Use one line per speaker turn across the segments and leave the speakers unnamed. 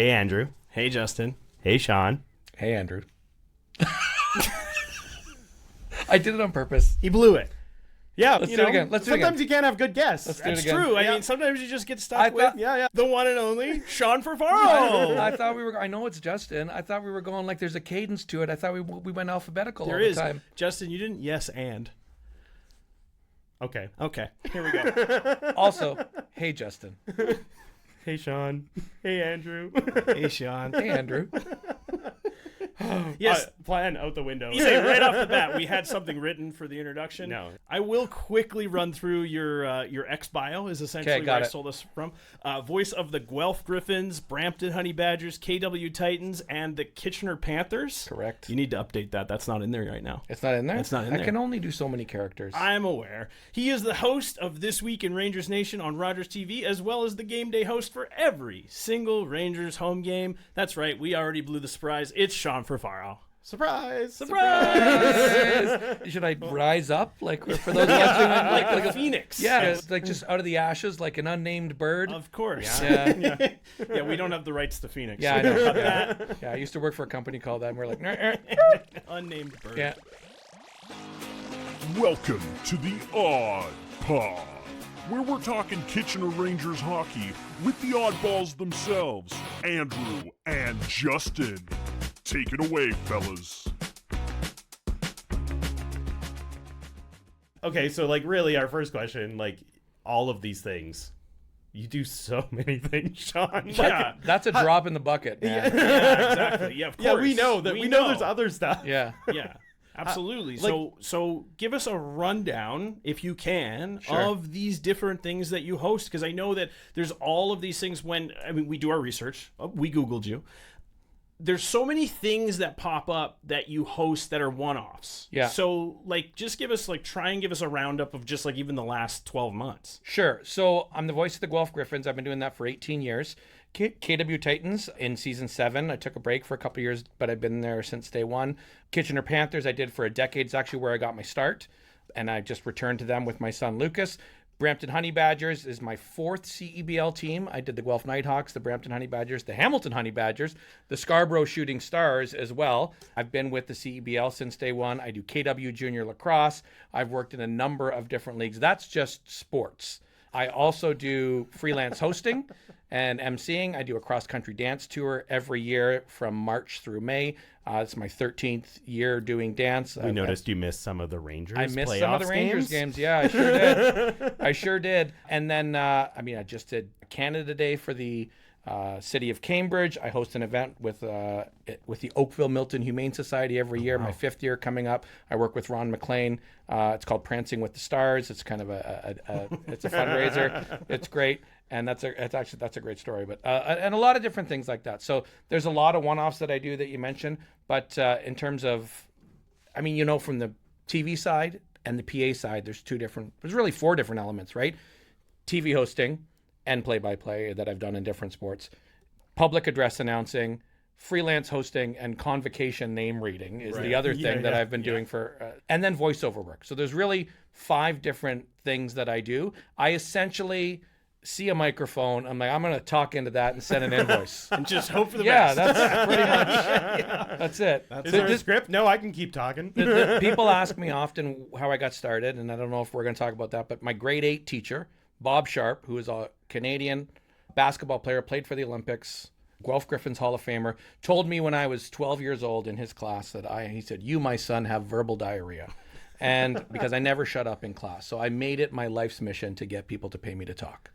Hey, Andrew. Hey, Justin. Hey, Sean.
Hey, Andrew. I did it on purpose.
He blew it. Yeah,
Let's do it again.
Sometimes you can't have good guests.
Let's do
That's
it again.
true. I mean, sometimes you just get stuck with the one and only Sean Furfaro.
I thought we were. I know it's Justin. I thought we were going like there's a cadence to it. I thought we went alphabetical
There
all
is.
the time.
Justin, you didn't yes and. Okay. Here we go.
Also, hey, Justin.
Hey, Sean. Hey, Andrew.
Hey, Sean.
Hey, Andrew.
Yes, plan out the window. You say right off the bat, we had something written for the introduction. No, I will quickly run through your ex bio. Is essentially where I stole this from. Voice of the Guelph Griffins, Brampton Honey Badgers, KW Titans, and the Kitchener Panthers.
Correct.
You need to update that. That's not in there right now.
It's not in there.
It's not in there.
I can only do so many characters.
I'm aware. He is the host of This Week in Rangers Nation on Rogers TV, as well as the game day host for every single Rangers home game. That's right. We already blew the surprise. It's Sean Furfaro. Surprise!
Should I rise up like for those watching
like a phoenix?
Yeah, like just out of the ashes, like an unnamed bird.
Of course.
Yeah.
Yeah, we don't have the rights to phoenix.
Yeah, I know. Yeah, I used to work for a company called that, and we're like,
unnamed bird.
Yeah.
Welcome to the AudPod, where we're talking Kitchener Rangers hockey with the oddballs themselves, Andrew and Justin. Take it away, fellas.
Okay, so like really our first question, like all of these things. You do so many things, Sean.
Yeah.
That's a drop in the bucket, man.
Yeah, exactly. Yeah, of course.
Yeah, we know that. We know there's other stuff.
Yeah.
Yeah. Absolutely. So give us a rundown, if you can, of these different things that you host, because I know that there's all of these things we do our research. We Googled you. There's so many things that pop up that you host that are one-offs.
Yeah.
So, just give us, try and give us a roundup of just, even the last 12 months.
Sure. So I'm the voice of the Guelph Griffins. I've been doing that for 18 years. KW Titans in season 7. I took a break for a couple of years, but I've been there since day one. Kitchener Panthers I did for a decade. It's actually where I got my start, and I just returned to them with my son Lucas. Brampton Honey Badgers is my 4th CEBL team. I did the Guelph Nighthawks, the Brampton Honey Badgers, the Hamilton Honey Badgers, the Scarborough Shooting Stars as well. I've been with the CEBL since day one. I do KW Junior Lacrosse. I've worked in a number of different leagues. That's just sports. I also do freelance hosting and emceeing. I do a cross-country dance tour every year from March through May. It's my 13th year doing dance.
We noticed you missed some of the Rangers
I missed some of the Rangers games. Yeah, I sure did. I sure did. And then, I just did Canada Day for the city of Cambridge. I host an event with the Oakville Milton Humane Society every year. My 5th year coming up. I work with Ron McLean. It's called Prancing with the Stars. It's kind of it's a fundraiser. It's great. And that's a great story, but and a lot of different things like that. So there's a lot of one-offs that I do that you mentioned, but in terms of, from the TV side and the PA side, there's really 4 different elements, right? TV hosting and play-by-play that I've done in different sports, public address announcing, freelance hosting, and convocation name reading is the other thing that I've been doing for, and then voiceover work. So there's really 5 different things that I do. I essentially see a microphone. I'm like, I'm going to talk into that and send an invoice.
And just hope for the best.
Yeah, that's pretty much, that's it.
Is there a script? No, I can keep talking.
People ask me often how I got started, and I don't know if we're going to talk about that, but my grade 8 teacher, Bob Sharp, who is a Canadian basketball player, played for the Olympics, Guelph Griffins Hall of Famer, told me when I was 12 years old in his class that he said, "You, my son, have verbal diarrhea." And because I never shut up in class. So I made it my life's mission to get people to pay me to talk.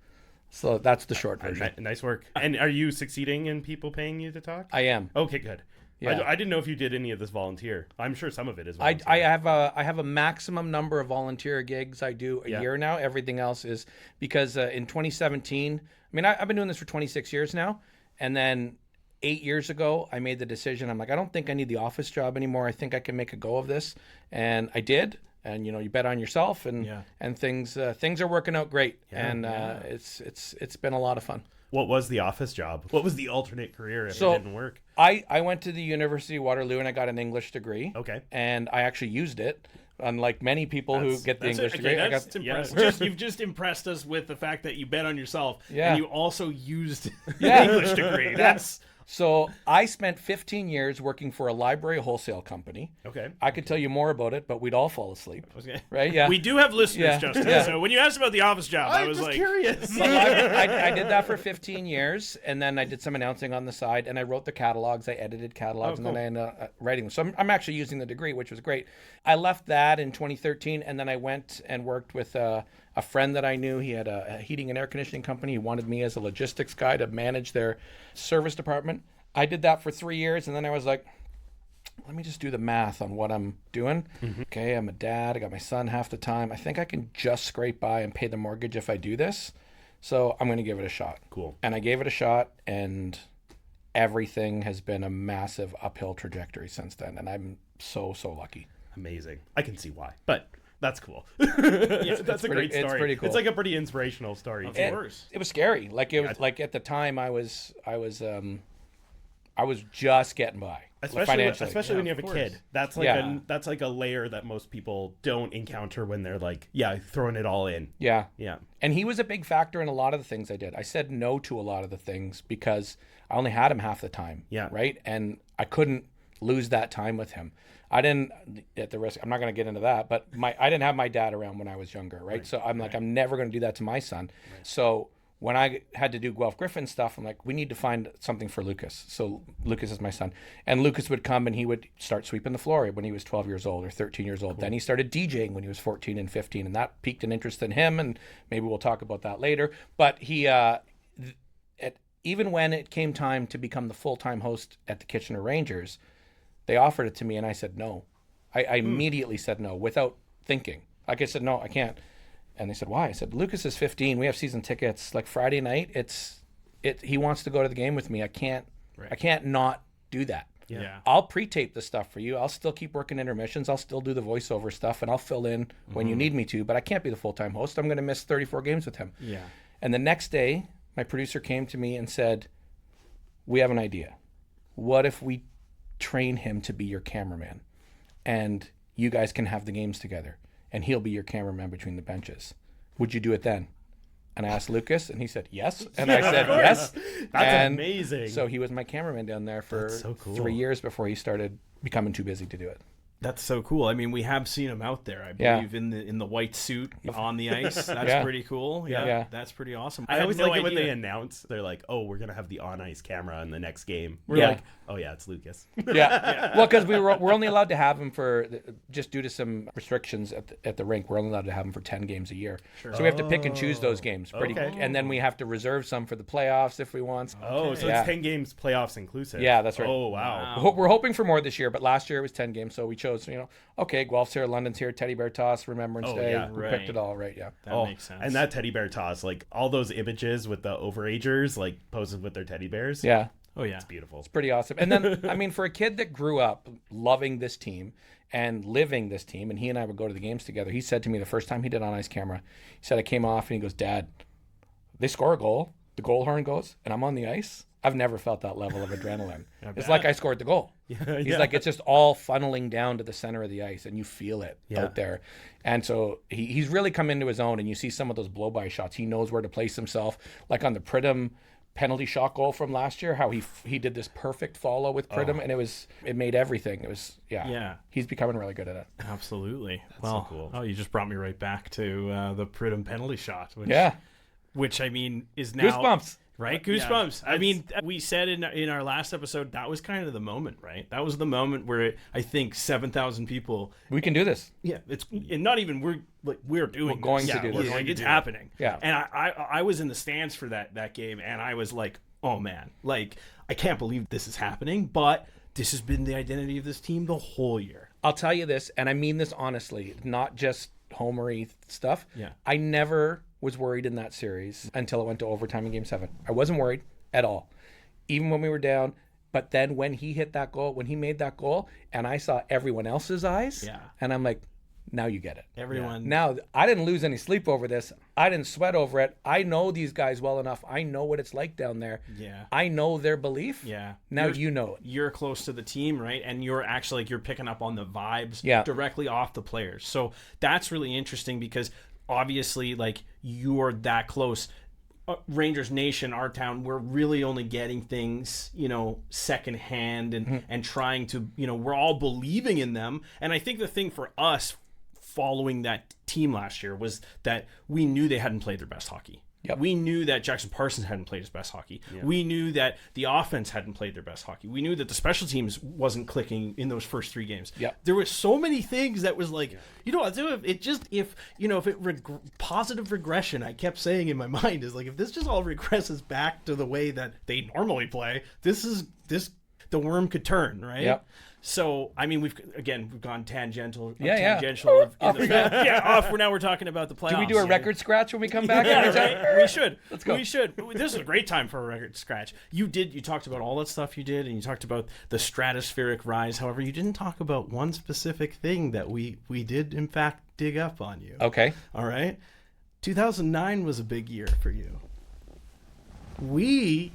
So that's the short version.
Nice work. And are you succeeding in people paying you to talk?
I am.
Okay, good.
Yeah.
I didn't know if you did any of this volunteer. I'm sure some of it is volunteer.
I have a maximum number of volunteer gigs I do a year now. Everything else is because in 2017, I've been doing this for 26 years now. And then 8 years ago, I made the decision. I'm like, I don't think I need the office job anymore. I think I can make a go of this. And I did. And you bet on yourself, and things are working out great. It's been a lot of fun.
What was the office job? What was the alternate career if it didn't work?
I went to the University of Waterloo and I got an English degree.
Okay.
And I actually used it. Unlike many people who get the English degree.
That's impressive. You've just impressed us with the fact that you bet on yourself and you also used the English degree. That's
So I spent 15 years working for a library wholesale company.
Okay.
I could tell you more about it, but we'd all fall asleep.
Okay.
Right? Yeah.
We do have listeners,
Yeah.
Justin.
Yeah.
So when you asked about the office job, I was
just
like,
curious.
But I did that for 15 years, and then I did some announcing on the side, and I wrote the catalogs. I edited catalogs, and then I ended up writing them. So I'm actually using the degree, which was great. I left that in 2013, and then I went and worked with a friend that I knew. He had a heating and air conditioning company. He wanted me as a logistics guy to manage their service department. I did that for 3 years, and then I was like, let me just do the math on what I'm doing. Okay, I'm a dad. I got my son half the time. I think I can just scrape by and pay the mortgage if I do this. So I'm going to give it a shot.
Cool.
And I gave it a shot, and everything has been a massive uphill trajectory since then. And I'm so lucky.
Amazing. I can see why, but that's cool.
yeah,
That's a great story.
It's pretty cool.
It's like a pretty inspirational story.
of
too.
course.
It was scary. Like it was like at the time I was just getting by financially.
Especially when you have a
of
kid.
course.
That's like
Yeah.
that's like a layer that most people don't encounter when they're like, throwing it all in.
Yeah.
Yeah.
And he was a big factor in a lot of the things I did. I said no to a lot of the things because I only had him half the time.
Yeah.
Right. And I couldn't lose that time with him. I didn't, at the risk, I'm not going to get into that, but I didn't have my dad around when I was younger. Right. So I'm like, I'm never going to do that to my son. Right. So when I had to do Guelph Griffins stuff, I'm like, we need to find something for Lucas. So Lucas is my son. And Lucas would come and he would start sweeping the floor when he was 12 years old or 13 years old. Cool. Then he started DJing when he was 14 and 15. And that piqued an interest in him. And maybe we'll talk about that later. But he, even when it came time to become the full-time host at the Kitchener Rangers, they offered it to me and I said no. I immediately said no without thinking. Like I said, no, I can't. And they said, why? I said, Lucas is 15. We have season tickets. Like Friday night, he wants to go to the game with me. I can't not do that.
Yeah.
I'll pre-tape the stuff for you. I'll still keep working intermissions. I'll still do the voiceover stuff and I'll fill in when you need me to, but I can't be the full-time host. I'm going to miss 34 games with him.
Yeah.
And the next day, my producer came to me and said, we have an idea. What if we train him to be your cameraman and you guys can have the games together and he'll be your cameraman between the benches? Would you do it then? And I asked Lucas and he said yes. And I said yes.
That's amazing.
So he was my cameraman down there for
so cool.
3 years before he started becoming too busy to do it.
That's so cool. I mean, we have seen him out there, I believe, in the white suit on the ice. That's pretty cool. Yeah, that's pretty awesome.
I always
had no
like it when
idea.
they announce, they're like, oh, we're going to have the on-ice camera in the next game. We're
Yeah.
like, oh, yeah, it's Lucas.
Yeah. Well, because we're only allowed to have him for, just due to some restrictions at the rink, we're only allowed to have him for 10 games a year. Sure. So we have to pick and choose those games. And then we have to reserve some for the playoffs if we want.
Oh, so it's 10 games playoffs inclusive.
Yeah, that's right.
Oh, wow.
We're hoping for more this year, but last year it was 10 games, so we chose, okay, Guelph's here, London's here, Teddy Bear Toss, Remembrance Day.
yeah,
we picked it all, right, yeah.
That makes sense.
And that teddy bear toss, like all those images with the overagers, like posing with their teddy bears.
Yeah.
Oh, yeah.
It's beautiful.
It's pretty awesome. And then, I mean, for a kid that grew up loving this team and living this team, and he and I would go to the games together, he said to me the first time he did on-ice camera, he said, I came off and he goes, Dad, they score a goal, the goal horn goes, and I'm on the ice. I've never felt that level of adrenaline. It's like I scored the goal. He's like, it's just all funneling down to the center of the ice, and you feel it out there. And so he's really come into his own, and you see some of those blow-by shots. He knows where to place himself. Like on the Pridham penalty shot goal from last year, how he did this perfect follow with Pridham, and it made everything. It was, he's becoming really good at it.
Absolutely.
That's so cool.
Oh, you just brought me right back to the Pridham penalty shot. Which I mean is now
goosebumps.
Right? Goosebumps. I mean, we said in our last episode, that was kind of the moment, right? That was the moment where I think 7,000 people.
We can do this.
Yeah. It's and not even we're doing
We're going
this.
to do this.
Like, it's happening.
Yeah.
And I was in the stands for that game, and I was like, oh man, like I can't believe this is happening, but this has been the identity of this team the whole year.
I'll tell you this, and I mean this honestly, not just homery stuff.
Yeah.
I never was worried in that series until it went to overtime in Game 7. I wasn't worried at all, even when we were down. But then when he hit that goal, when he made that goal, and I saw everyone else's eyes, and I'm like, now you get it.
Everyone.
Now, I didn't lose any sleep over this. I didn't sweat over it. I know these guys well enough. I know what it's like down there.
Yeah.
I know their belief.
Yeah.
Now you know it.
You're close to the team, right? And you're actually you're picking up on the vibes directly off the players. So that's really interesting because obviously, like, you're that close. Rangers Nation, our town, we're really only getting things, secondhand and trying to, we're all believing in them. And I think the thing for us following that team last year was that we knew they hadn't played their best hockey.
Yep.
We knew that Jackson Parsons hadn't played his best hockey. Yeah. We knew that the offense hadn't played their best hockey. We knew that the special teams wasn't clicking in those first 3 games.
Yep.
There were so many things that was like, positive regression, I kept saying in my mind is like, if this just all regresses back to the way that they normally play, the worm could turn, right?
Yep.
So, I mean, we've gone tangential.
Tangential.
Off. Now we're talking about the playoffs.
Do we do a record scratch when we come back?
Right? We should.
Let's go.
We should. This is a great time for a record scratch. You talked about all that stuff you did, and you talked about the stratospheric rise. However, you didn't talk about one specific thing that we did, in fact, dig up on you.
Okay.
All right. 2009 was a big year for you. We,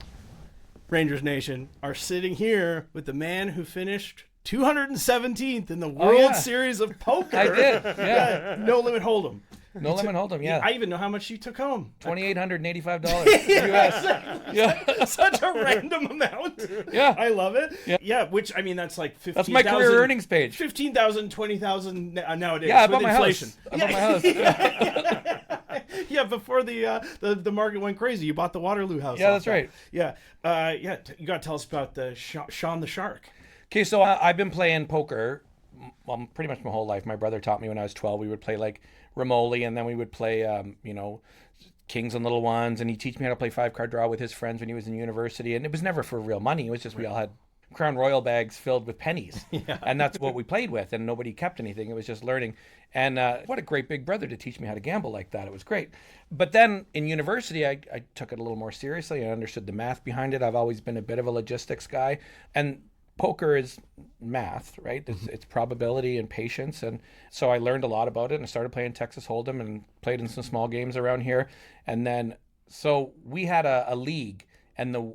Rangers Nation, are sitting here with the man who finished 217th in the World Series of Poker.
I did, yeah.
No Limit Hold'em.
No Limit Hold'em, yeah.
I even know how much you took home.
$2,885 US. Yeah.
Such a random amount.
Yeah.
I love it. Yeah, which, I mean, that's like 15,000.
That's my career earnings page.
15,000, 20,000 nowadays.
Yeah, I
with
bought my
inflation.
house. I bought my house.
Yeah, before the market went crazy, you bought the Waterloo house.
Yeah, that's right.
Yeah. You got to tell us about the Sean the Shark.
Okay, so I've been playing poker, pretty much my whole life. My brother taught me when I was 12. We would play like Romoli, and then we would play, Kings and Little Ones, and he'd teach me how to play 5-card draw with his friends when he was in university. And it was never for real money. It was just we all had Crown Royal bags filled with pennies, and that's what we played with, and nobody kept anything. It was just learning. And what a great big brother to teach me how to gamble like that. It was great. But then in university, I took it a little more seriously. I understood the math behind it. I've always been a bit of a logistics guy, and poker is math, right? It's probability and patience. And so I learned a lot about it, and I started playing Texas Hold'em and played in some small games around here. And then, so we had a league, and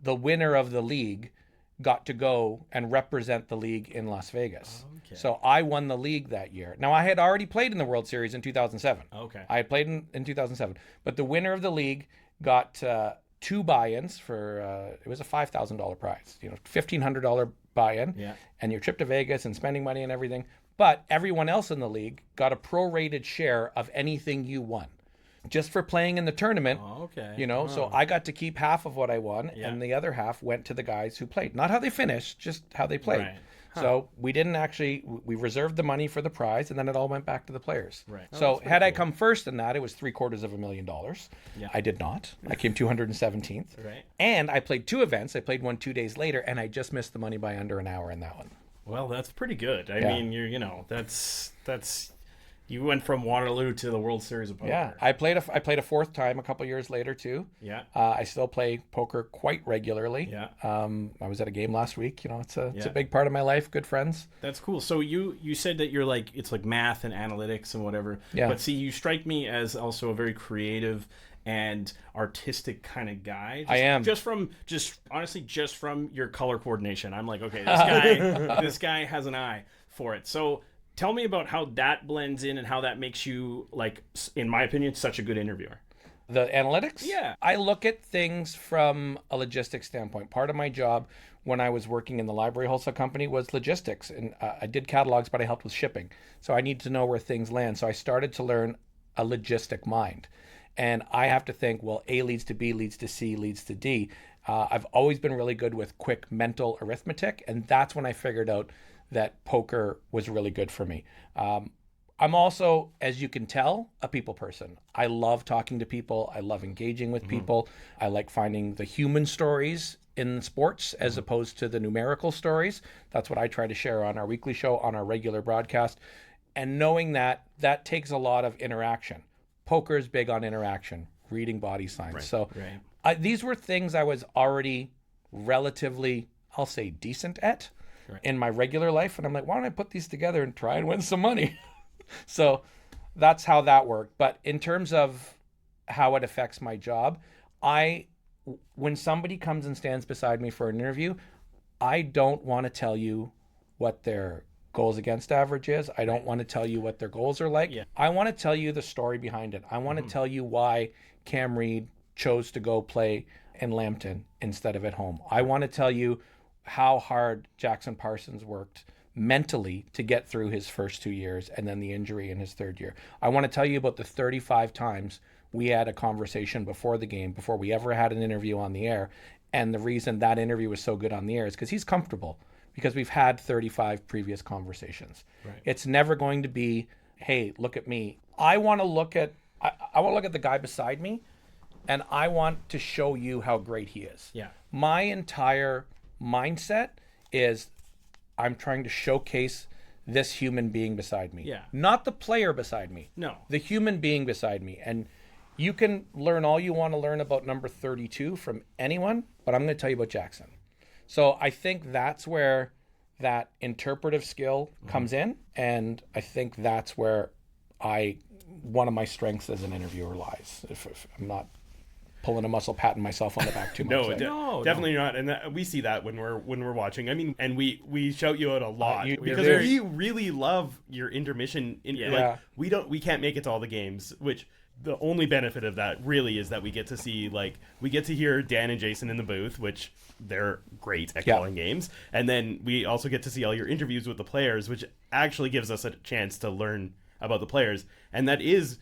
the winner of the league got to go and represent the league in Las Vegas. Okay. So I won the league that year. Now, I had already played in the World Series in 2007.
Okay.
I had played in 2007. But the winner of the league got 2 buy-ins for it was a $5,000 prize, $1,500 buy-in, and your trip to Vegas and spending money and everything. But everyone else in the league got a prorated share of anything you won, just for playing in the tournament.
Oh, okay.
So I got to keep half of what I won, and the other half went to the guys who played. Not how they finished, just how they played. Right. Huh. So we didn't we reserved the money for the prize, and then it all went back to the players.
Right.
So had I come first in that, it was $750,000. Yeah. I did not. I came 217th. Right. And I played 2 events. I played one 2 days later, and I just missed the money by under an hour in that one.
Well, that's pretty good. I mean, that's you went from Waterloo to the World Series of Poker.
Yeah, I played a 4th time a couple years later too.
Yeah,
I still play poker quite regularly.
Yeah,
I was at a game last week. It's a big part of my life. Good friends.
That's cool. So you said that you're it's like math and analytics and whatever.
Yeah.
But see, you strike me as also a very creative and artistic kind of guy.
I am.
Just from your color coordination. I'm like, okay, this guy has an eye for it. So tell me about how that blends in and how that makes you, in my opinion, such a good interviewer.
The analytics?
Yeah.
I look at things from a logistics standpoint. Part of my job when I was working in the library wholesale company was logistics. And I did catalogs, but I helped with shipping. So I need to know where things land. So I started to learn a logistic mind. And I have to think, well, A leads to B, leads to C, leads to D. I've always been really good with quick mental arithmetic. And that's when I figured out that poker was really good for me. I'm also, as you can tell, a people person. I love talking to people. I love engaging with people. I like finding the human stories in sports as opposed to the numerical stories. That's what I try to share on our weekly show, on our regular broadcast. And knowing that takes a lot of interaction. Poker is big on interaction, reading body signs.
Right,
so
right.
These were things I was already relatively, I'll say, decent at. Right. In my regular life, and I'm like, why don't I put these together and try and win some money? So that's how that worked. But in terms of how it affects my job, when somebody comes and stands beside me for an interview, I don't want to tell you what their goals against average is. I don't want to tell you what their goals are like. Yeah. I want to tell you the story behind it. I want to tell you why Cam Reed chose to go play in Lambton instead of at home. I want to tell you how hard Jackson Parsons worked mentally to get through his first 2 years and then the injury in his third year. I want to tell you about the 35 times we had a conversation before the game, before we ever had an interview on the air. And the reason that interview was so good on the air is because he's comfortable, because we've had 35 previous conversations. Right. It's never going to be, hey, look at me. I want to look at the guy beside me, and I want to show you how great he is.
Yeah.
My entire mindset is I'm trying to showcase this human being beside me.
Yeah.
Not the player beside me.
No.
The human being beside me. And you can learn all you want to learn about number 32 from anyone, but I'm going to tell you about Jackson. So I think that's where that interpretive skill comes in, and I think that's where one of my strengths as an interviewer lies. If I'm not pulling a muscle, patting myself on the back too much.
No, definitely not. And we see that when we're watching. I mean, and we shout you out a lot because we really love your intermission. Like we can't make it to all the games, which the only benefit of that really is that we get to see, we get to hear Dan and Jason in the booth, which they're great at calling games. And then we also get to see all your interviews with the players, which actually gives us a chance to learn about the players. And that is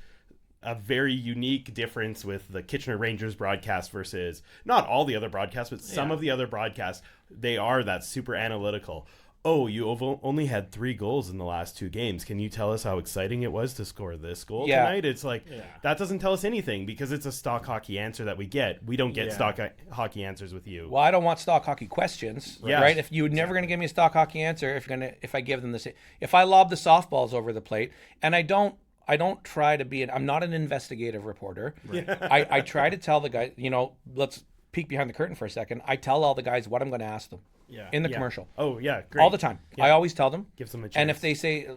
a very unique difference with the Kitchener Rangers broadcast versus not all the other broadcasts, but some of the other broadcasts. They are that super analytical. Oh, you only had 3 goals in the last 2 games. Can you tell us how exciting it was to score this goal tonight? It's that doesn't tell us anything because it's a stock hockey answer that we get. We don't get stock hockey answers with you.
Well, I don't want stock hockey questions, right? If you're never going to give me a stock hockey answer, if I give them if I lob the softballs over the plate, and I don't try to be I'm not an investigative reporter. I try to tell the guys, let's peek behind the curtain for a second. I tell all the guys what I'm going to ask them in the commercial.
Oh yeah, great.
All the time. I always tell them.
Gives them a chance.
And if they say,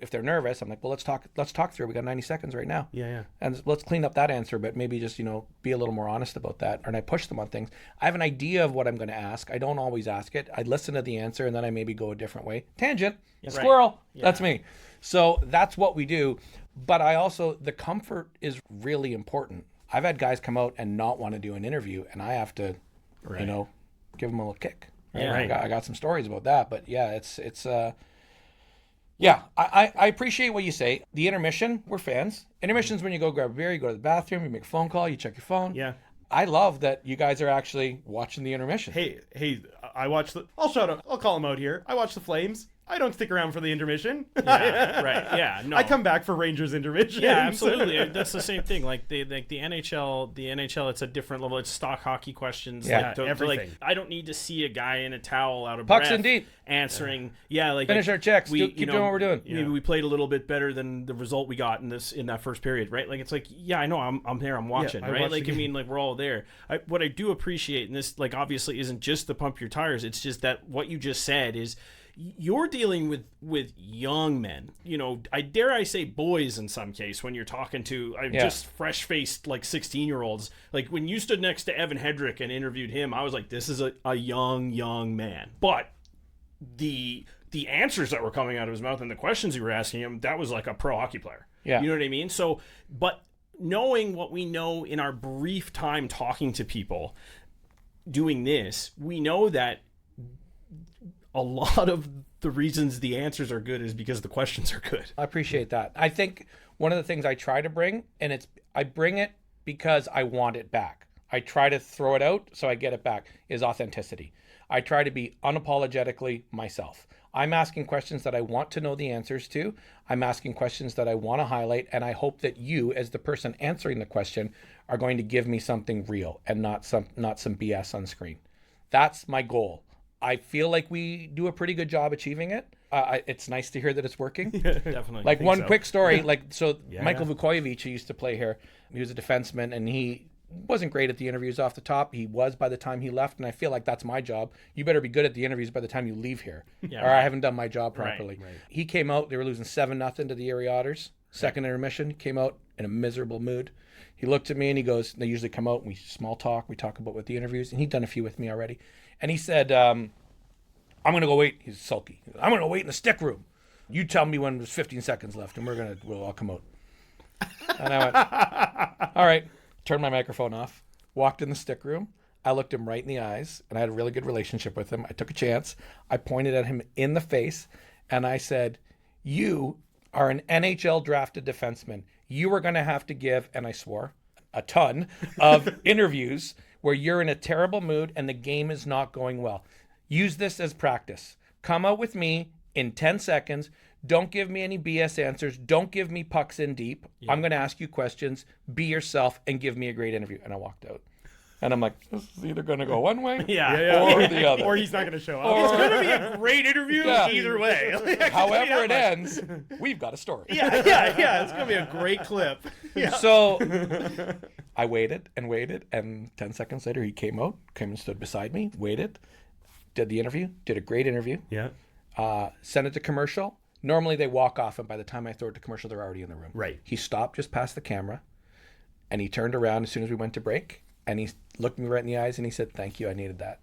if they're nervous, I'm like, well, let's talk through. We got 90 seconds right now.
Yeah.
And let's clean up that answer, but maybe just, be a little more honest about that. And I push them on things. I have an idea of what I'm going to ask. I don't always ask it. I listen to the answer and then I maybe go a different way. Tangent. Squirrel. Yeah. That's me. So that's what we do. But the comfort is really important. I've had guys come out and not want to do an interview, and I have to, give them a little kick. Right? I got some stories about that, but I appreciate what you say. The intermission, we're fans. Intermission's when you go grab a beer, you go to the bathroom, you make a phone call, you check your phone.
Yeah.
I love that you guys are actually watching the intermission.
Hey, I'll call them out here. I watch the Flames. I don't stick around for the intermission.
Yeah, right. Yeah, no.
I come back for Rangers intermission.
Yeah, absolutely. That's the same thing. Like the NHL, it's a different level. It's stock hockey questions.
Yeah, everything.
I don't need to see a guy in a towel out of
pucks
breath
and deep
answering.
Finish our checks. Keep doing what we're doing.
Maybe we played a little bit better than the result we got in that first period, right? Like it's like, I know I'm there, I'm watching, right? We're all there. What I do appreciate, and this obviously isn't just the pump your tires. It's just that what you just said is, you're dealing with young men, I dare say boys in some case when you're talking to just fresh-faced 16-year-olds. Like when you stood next to Evan Hedrick and interviewed him, I was like, this is a young man. But the answers that were coming out of his mouth and the questions you were asking him, that was like a pro hockey player.
Yeah.
You know what I mean? So, but knowing what we know in our brief time talking to people doing this, we know that a lot of the reasons the answers are good is because the questions are good.
I appreciate that. I think one of the things I try to bring, and I bring it because I want it back. I try to throw it out so I get it back, is authenticity. I try to be unapologetically myself. I'm asking questions that I want to know the answers to. I'm asking questions that I want to highlight, and I hope that you, as the person answering the question, are going to give me something real and not some BS on screen. That's my goal. I feel like we do a pretty good job achieving it. It's nice to hear that it's working.
Definitely.
Like quick story, Michael Vukojevic, who used to play here, he was a defenseman, and he wasn't great at the interviews off the top. He was by the time he left, and I feel like that's my job. You better be good at the interviews by the time you leave here, I haven't done my job properly. Right. He came out, they were losing 7-0 to the Erie Otters. Second intermission, came out in a miserable mood. He looked at me and he goes, they usually come out and we small talk, we talk about what the interviews, and he'd done a few with me already. And he said, I'm going to go wait. He's sulky. I'm going to wait in the stick room. You tell me when there's 15 seconds left, and we'll all come out. And I went, all right. Turned my microphone off. walked in the stick room. I looked him right in the eyes, and I had a really good relationship with him. I took a chance. I pointed at him in the face, and I said, you are an NHL drafted defenseman. You are going to have to give, and I swore, a ton of interviews where you're in a terrible mood and the game is not going well. Use this as practice. Come out with me in 10 seconds. Don't give me any BS answers. Don't give me pucks in deep. Yeah. I'm going to ask you questions. Be yourself and give me a great interview. And I walked out. And I'm like, this is either going to go one way or the other.
Or he's not going to show up. It's going to be a great interview either way.
However it ends, we've got a story.
Yeah. It's going to be a great clip. Yeah.
So I waited, and 10 seconds later he came and stood beside me, waited, did the interview, did a great interview.
Yeah.
Sent it to commercial. Normally they walk off, and by the time I throw it to commercial, they're already in the room.
Right.
He stopped just past the camera, and he turned around as soon as we went to break. And he looked me right in the eyes and he said, "Thank you, I needed that."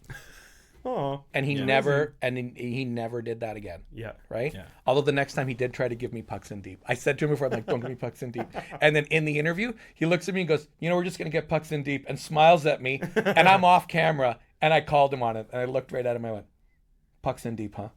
Oh.
And he never did that again.
Yeah.
Right?
Yeah.
Although the next time he did try to give me pucks in deep. I said to him before, I'm like, don't give me pucks in deep. And then in the interview, he looks at me and goes, we're just going to get pucks in deep, and smiles at me. And I'm off camera, and I called him on it. And I looked right at him and I went, pucks in deep, huh?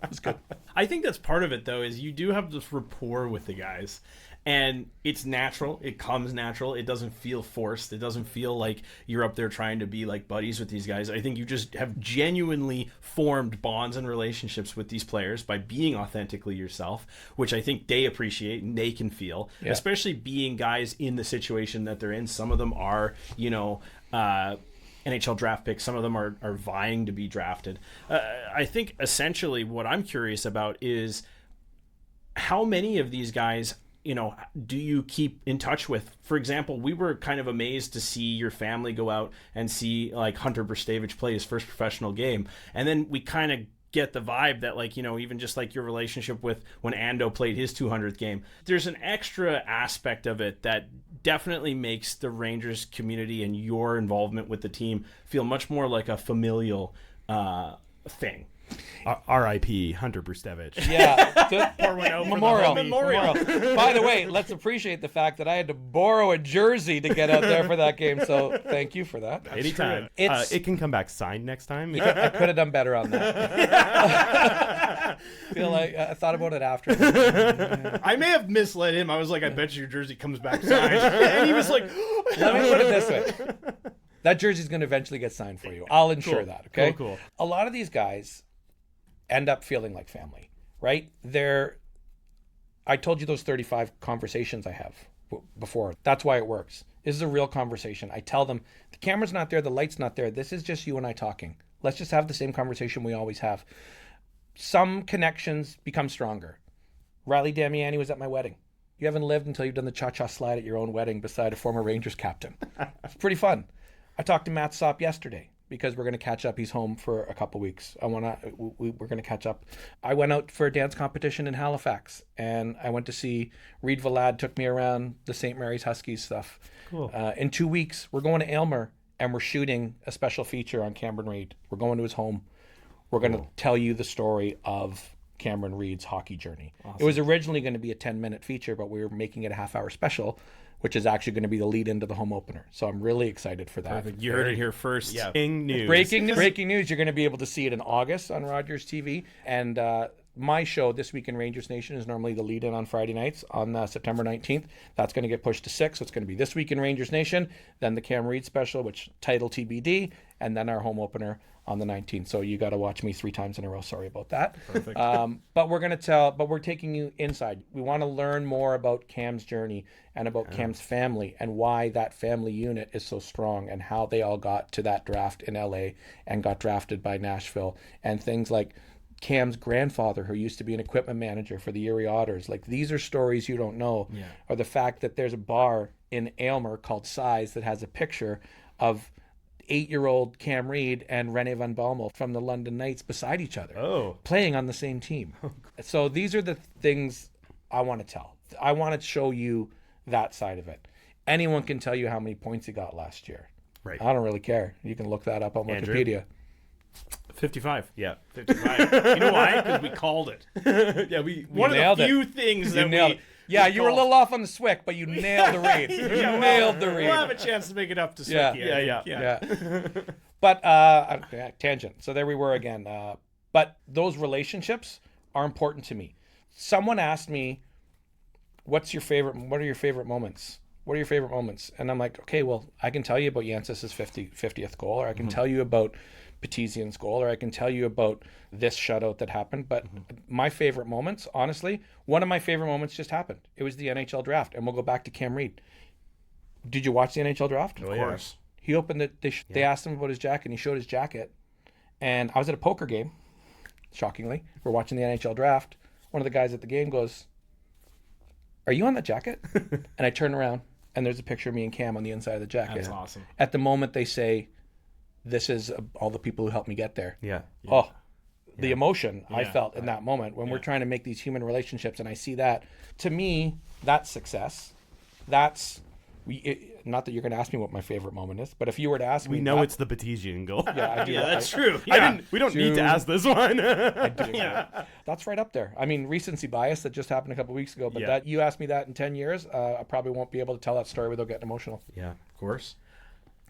It's good.
I think that's part of it, though, is you do have this rapport with the guys. And it's natural. It comes natural. It doesn't feel forced. It doesn't feel like you're up there trying to be like buddies with these guys. I think you just have genuinely formed bonds and relationships with these players by being authentically yourself, which I think they appreciate and they can feel, especially being guys in the situation that they're in. Some of them are, NHL draft picks. Some of them are vying to be drafted. I think essentially what I'm curious about is how many of these guys do you keep in touch with? For example, we were kind of amazed to see your family go out and see like Hunter Brstavich play his first professional game. And then we kind of get the vibe that even just like your relationship with when Ando played his 200th game, there's an extra aspect of it that definitely makes the Rangers community and your involvement with the team feel much more like a familial thing.
R.I.P. Hunter Brstavich.
Yeah.
Pour one out
Memorial. By the way, let's appreciate the fact that I had to borrow a jersey to get out there for that game. So thank you for that.
Anytime. It can come back signed next time.
I could have done better on that. Feel like I thought about it after.
I may have misled him. I was like, I bet you your jersey comes back signed. And he was like,
let me put it this way. That jersey's going to eventually get signed for you. I'll ensure that. Okay.
Cool.
A lot of these guys end up feeling like family, right? I told you those 35 conversations I have before. That's why it works. This is a real conversation. I tell them, the camera's not there, the light's not there. This is just you and I talking. Let's just have the same conversation we always have. Some connections become stronger. Riley Damiani was at my wedding. You haven't lived until you've done the cha-cha slide at your own wedding beside a former Rangers captain. It's pretty fun. I talked to Matt Sopp yesterday, because we're going to catch up. He's home for a couple weeks. We're going to catch up. I went out for a dance competition in Halifax, and I went to see Reed Valad took me around the St. Mary's Huskies stuff.
Cool.
In 2 weeks, we're going to Aylmer, and we're shooting a special feature on Cameron Reed. We're going to his home. We're going to tell you the story of Cameron Reed's hockey journey. Awesome. It was originally going to be a 10-minute feature, but we were making it a half-hour special, which is actually going to be the lead into the home opener. So I'm really excited for that.
Perfect. You heard it here first.
Yeah. Breaking news.
Breaking news. You're going to be able to see it in August on Rogers TV. And my show, This Week in Rangers Nation, is normally the lead-in on Friday nights on September 19th. That's going to get pushed to 6. So it's going to be This Week in Rangers Nation, then the Cam Reed special, which title TBD, and then our home opener on the 19th. So you got to watch me 3 times in a row. Sorry about that.
Perfect.
But we're taking you inside. We want to learn more about Cam's journey and about Cam's family and why that family unit is so strong and how they all got to that draft in LA and got drafted by Nashville, and things like Cam's grandfather, who used to be an equipment manager for the Erie Otters. Like, these are stories you don't know.
Yeah.
Or the fact that there's a bar in Aylmer called Size that has a picture of 8-year-old Cam Reed and Rene Van Bommel from the London Knights beside each other, playing on the same team. So these are the things I want to tell. I want to show you that side of it. Anyone can tell you how many points he got last year.
Right.
I don't really care. You can look that up on Wikipedia.
55.
Yeah.
55. You know why? Because we called it.
Yeah, we
one of the few things that
Yeah, you were a little off on the Swick, but you nailed the read. You nailed the read.
We'll have a chance to make it up to Swick.
Yeah. But tangent. So there we were again. But those relationships are important to me. Someone asked me, what are your favorite moments? What are your favorite moments? And I'm like, okay, well, I can tell you about Jancis' 50th goal, or I can tell you about Petizian's goal, or I can tell you about this shutout that happened. But my favorite moments, honestly, one of my favorite moments just happened. It was the NHL draft. And we'll go back to Cam Reed. Did you watch the NHL draft?
Of course.
He opened it. They asked him about his jacket, and he showed his jacket. And I was at a poker game, shockingly. We're watching the NHL draft. One of the guys at the game goes, "Are you on that jacket?" And I turn around, and there's a picture of me and Cam on the inside of the jacket.
That's awesome.
At the moment, they say, "This is all the people who helped me get there."
Yeah.
Oh, the emotion I felt in that moment when we're trying to make these human relationships, and I see that. To me, that's success. That's not that you're going to ask me what my favorite moment is, but if you were to ask me,
we know it's the Petizian goal.
Yeah, I do.
That's true.
We don't need to ask this one.
I do. That's right up there. I mean, recency bias that just happened a couple weeks ago, but that you asked me that in 10 years, I probably won't be able to tell that story without getting emotional.
Yeah.
Of course.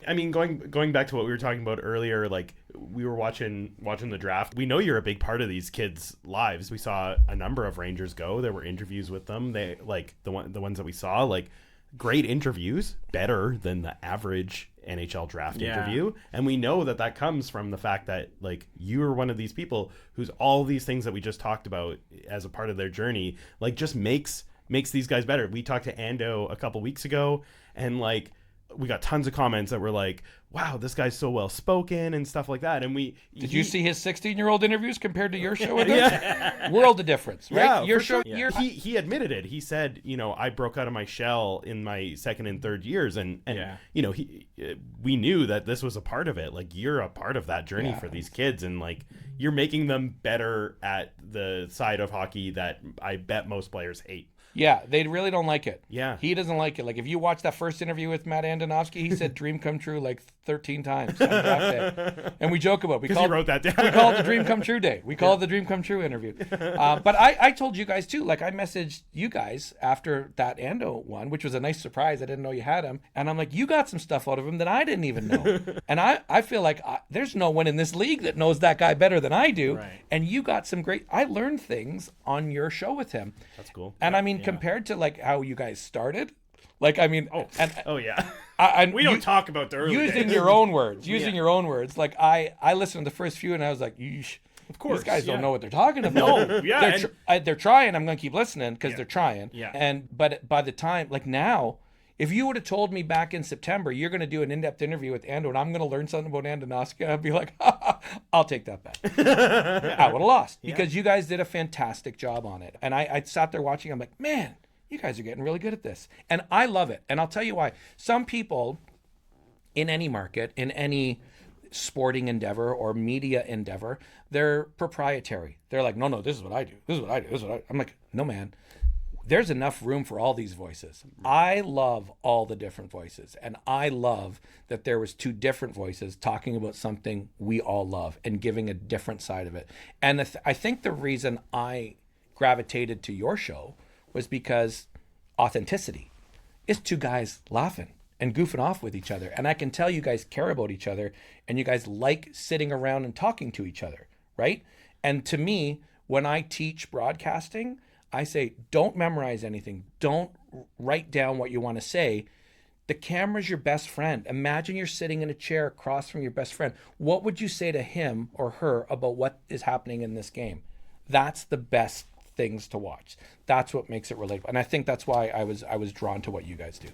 I mean, going back to what we were talking about earlier, like we were watching the draft. We know you're a big part of these kids' lives. We saw a number of Rangers go. There were interviews with them. They like the ones that we saw, like great interviews, better than the average NHL draft interview. And we know that comes from the fact that like you're one of these people who's all these things that we just talked about as a part of their journey, like just makes these guys better. We talked to Ando a couple weeks ago, and like we got tons of comments that were like, wow, this guy's so well spoken and stuff like that. And
did you see his 16-year-old interviews compared to your show with him? World of difference, right?
Yeah,
your show.
Sure. He admitted it. He said, I broke out of my shell in my second and third years, and we knew that this was a part of it. Like you're a part of that journey for these kids, and like you're making them better at the side of hockey that I bet most players hate.
Yeah, they really don't like it.
Yeah.
He doesn't like it. Like, if you watch that first interview with Matt Andonovski, he said dream come true like 13 times on draft day. And we joke about it.
Because he wrote that down.
We call it the dream come true day. We call it the dream come true interview. But I told you guys, too. Like, I messaged you guys after that Ando one, which was a nice surprise. I didn't know you had him. And I'm like, you got some stuff out of him that I didn't even know. And I feel like there's no one in this league that knows that guy better than I do.
Right.
And you got some great... I learned things on your show with him.
That's cool.
And I mean, compared to like how you guys started, like I mean,
we don't talk about the early
using
days.
your own words, your own words. Like I listened to the first few and I was like,
of course,
these guys don't know what they're talking about.
No, yeah,
they're trying. I'm gonna keep listening because they're trying.
Yeah.
But by the time, like now, if you would have told me back in September you're going to do an in-depth interview with Ando and I'm going to learn something about Andonovski, I'd be like, I'll take that back. I would have lost because you guys did a fantastic job on it. And I sat there watching. I'm like, man, you guys are getting really good at this. And I love it. And I'll tell you why. Some people in any market, in any sporting endeavor or media endeavor, they're proprietary. They're like, no, this is what I do. This is what I do. This is what I do. I'm like, no, man. There's enough room for all these voices. I love all the different voices. And I love that there was two different voices talking about something we all love and giving a different side of it. And I think the reason I gravitated to your show was because authenticity. It's two guys laughing and goofing off with each other. And I can tell you guys care about each other and you guys like sitting around and talking to each other, right? And to me, when I teach broadcasting, I say, don't memorize anything. Don't write down what you want to say. The camera's your best friend. Imagine you're sitting in a chair across from your best friend. What would you say to him or her about what is happening in this game? That's the best things to watch. That's what makes it relatable. And I think that's why I was drawn to what you guys do.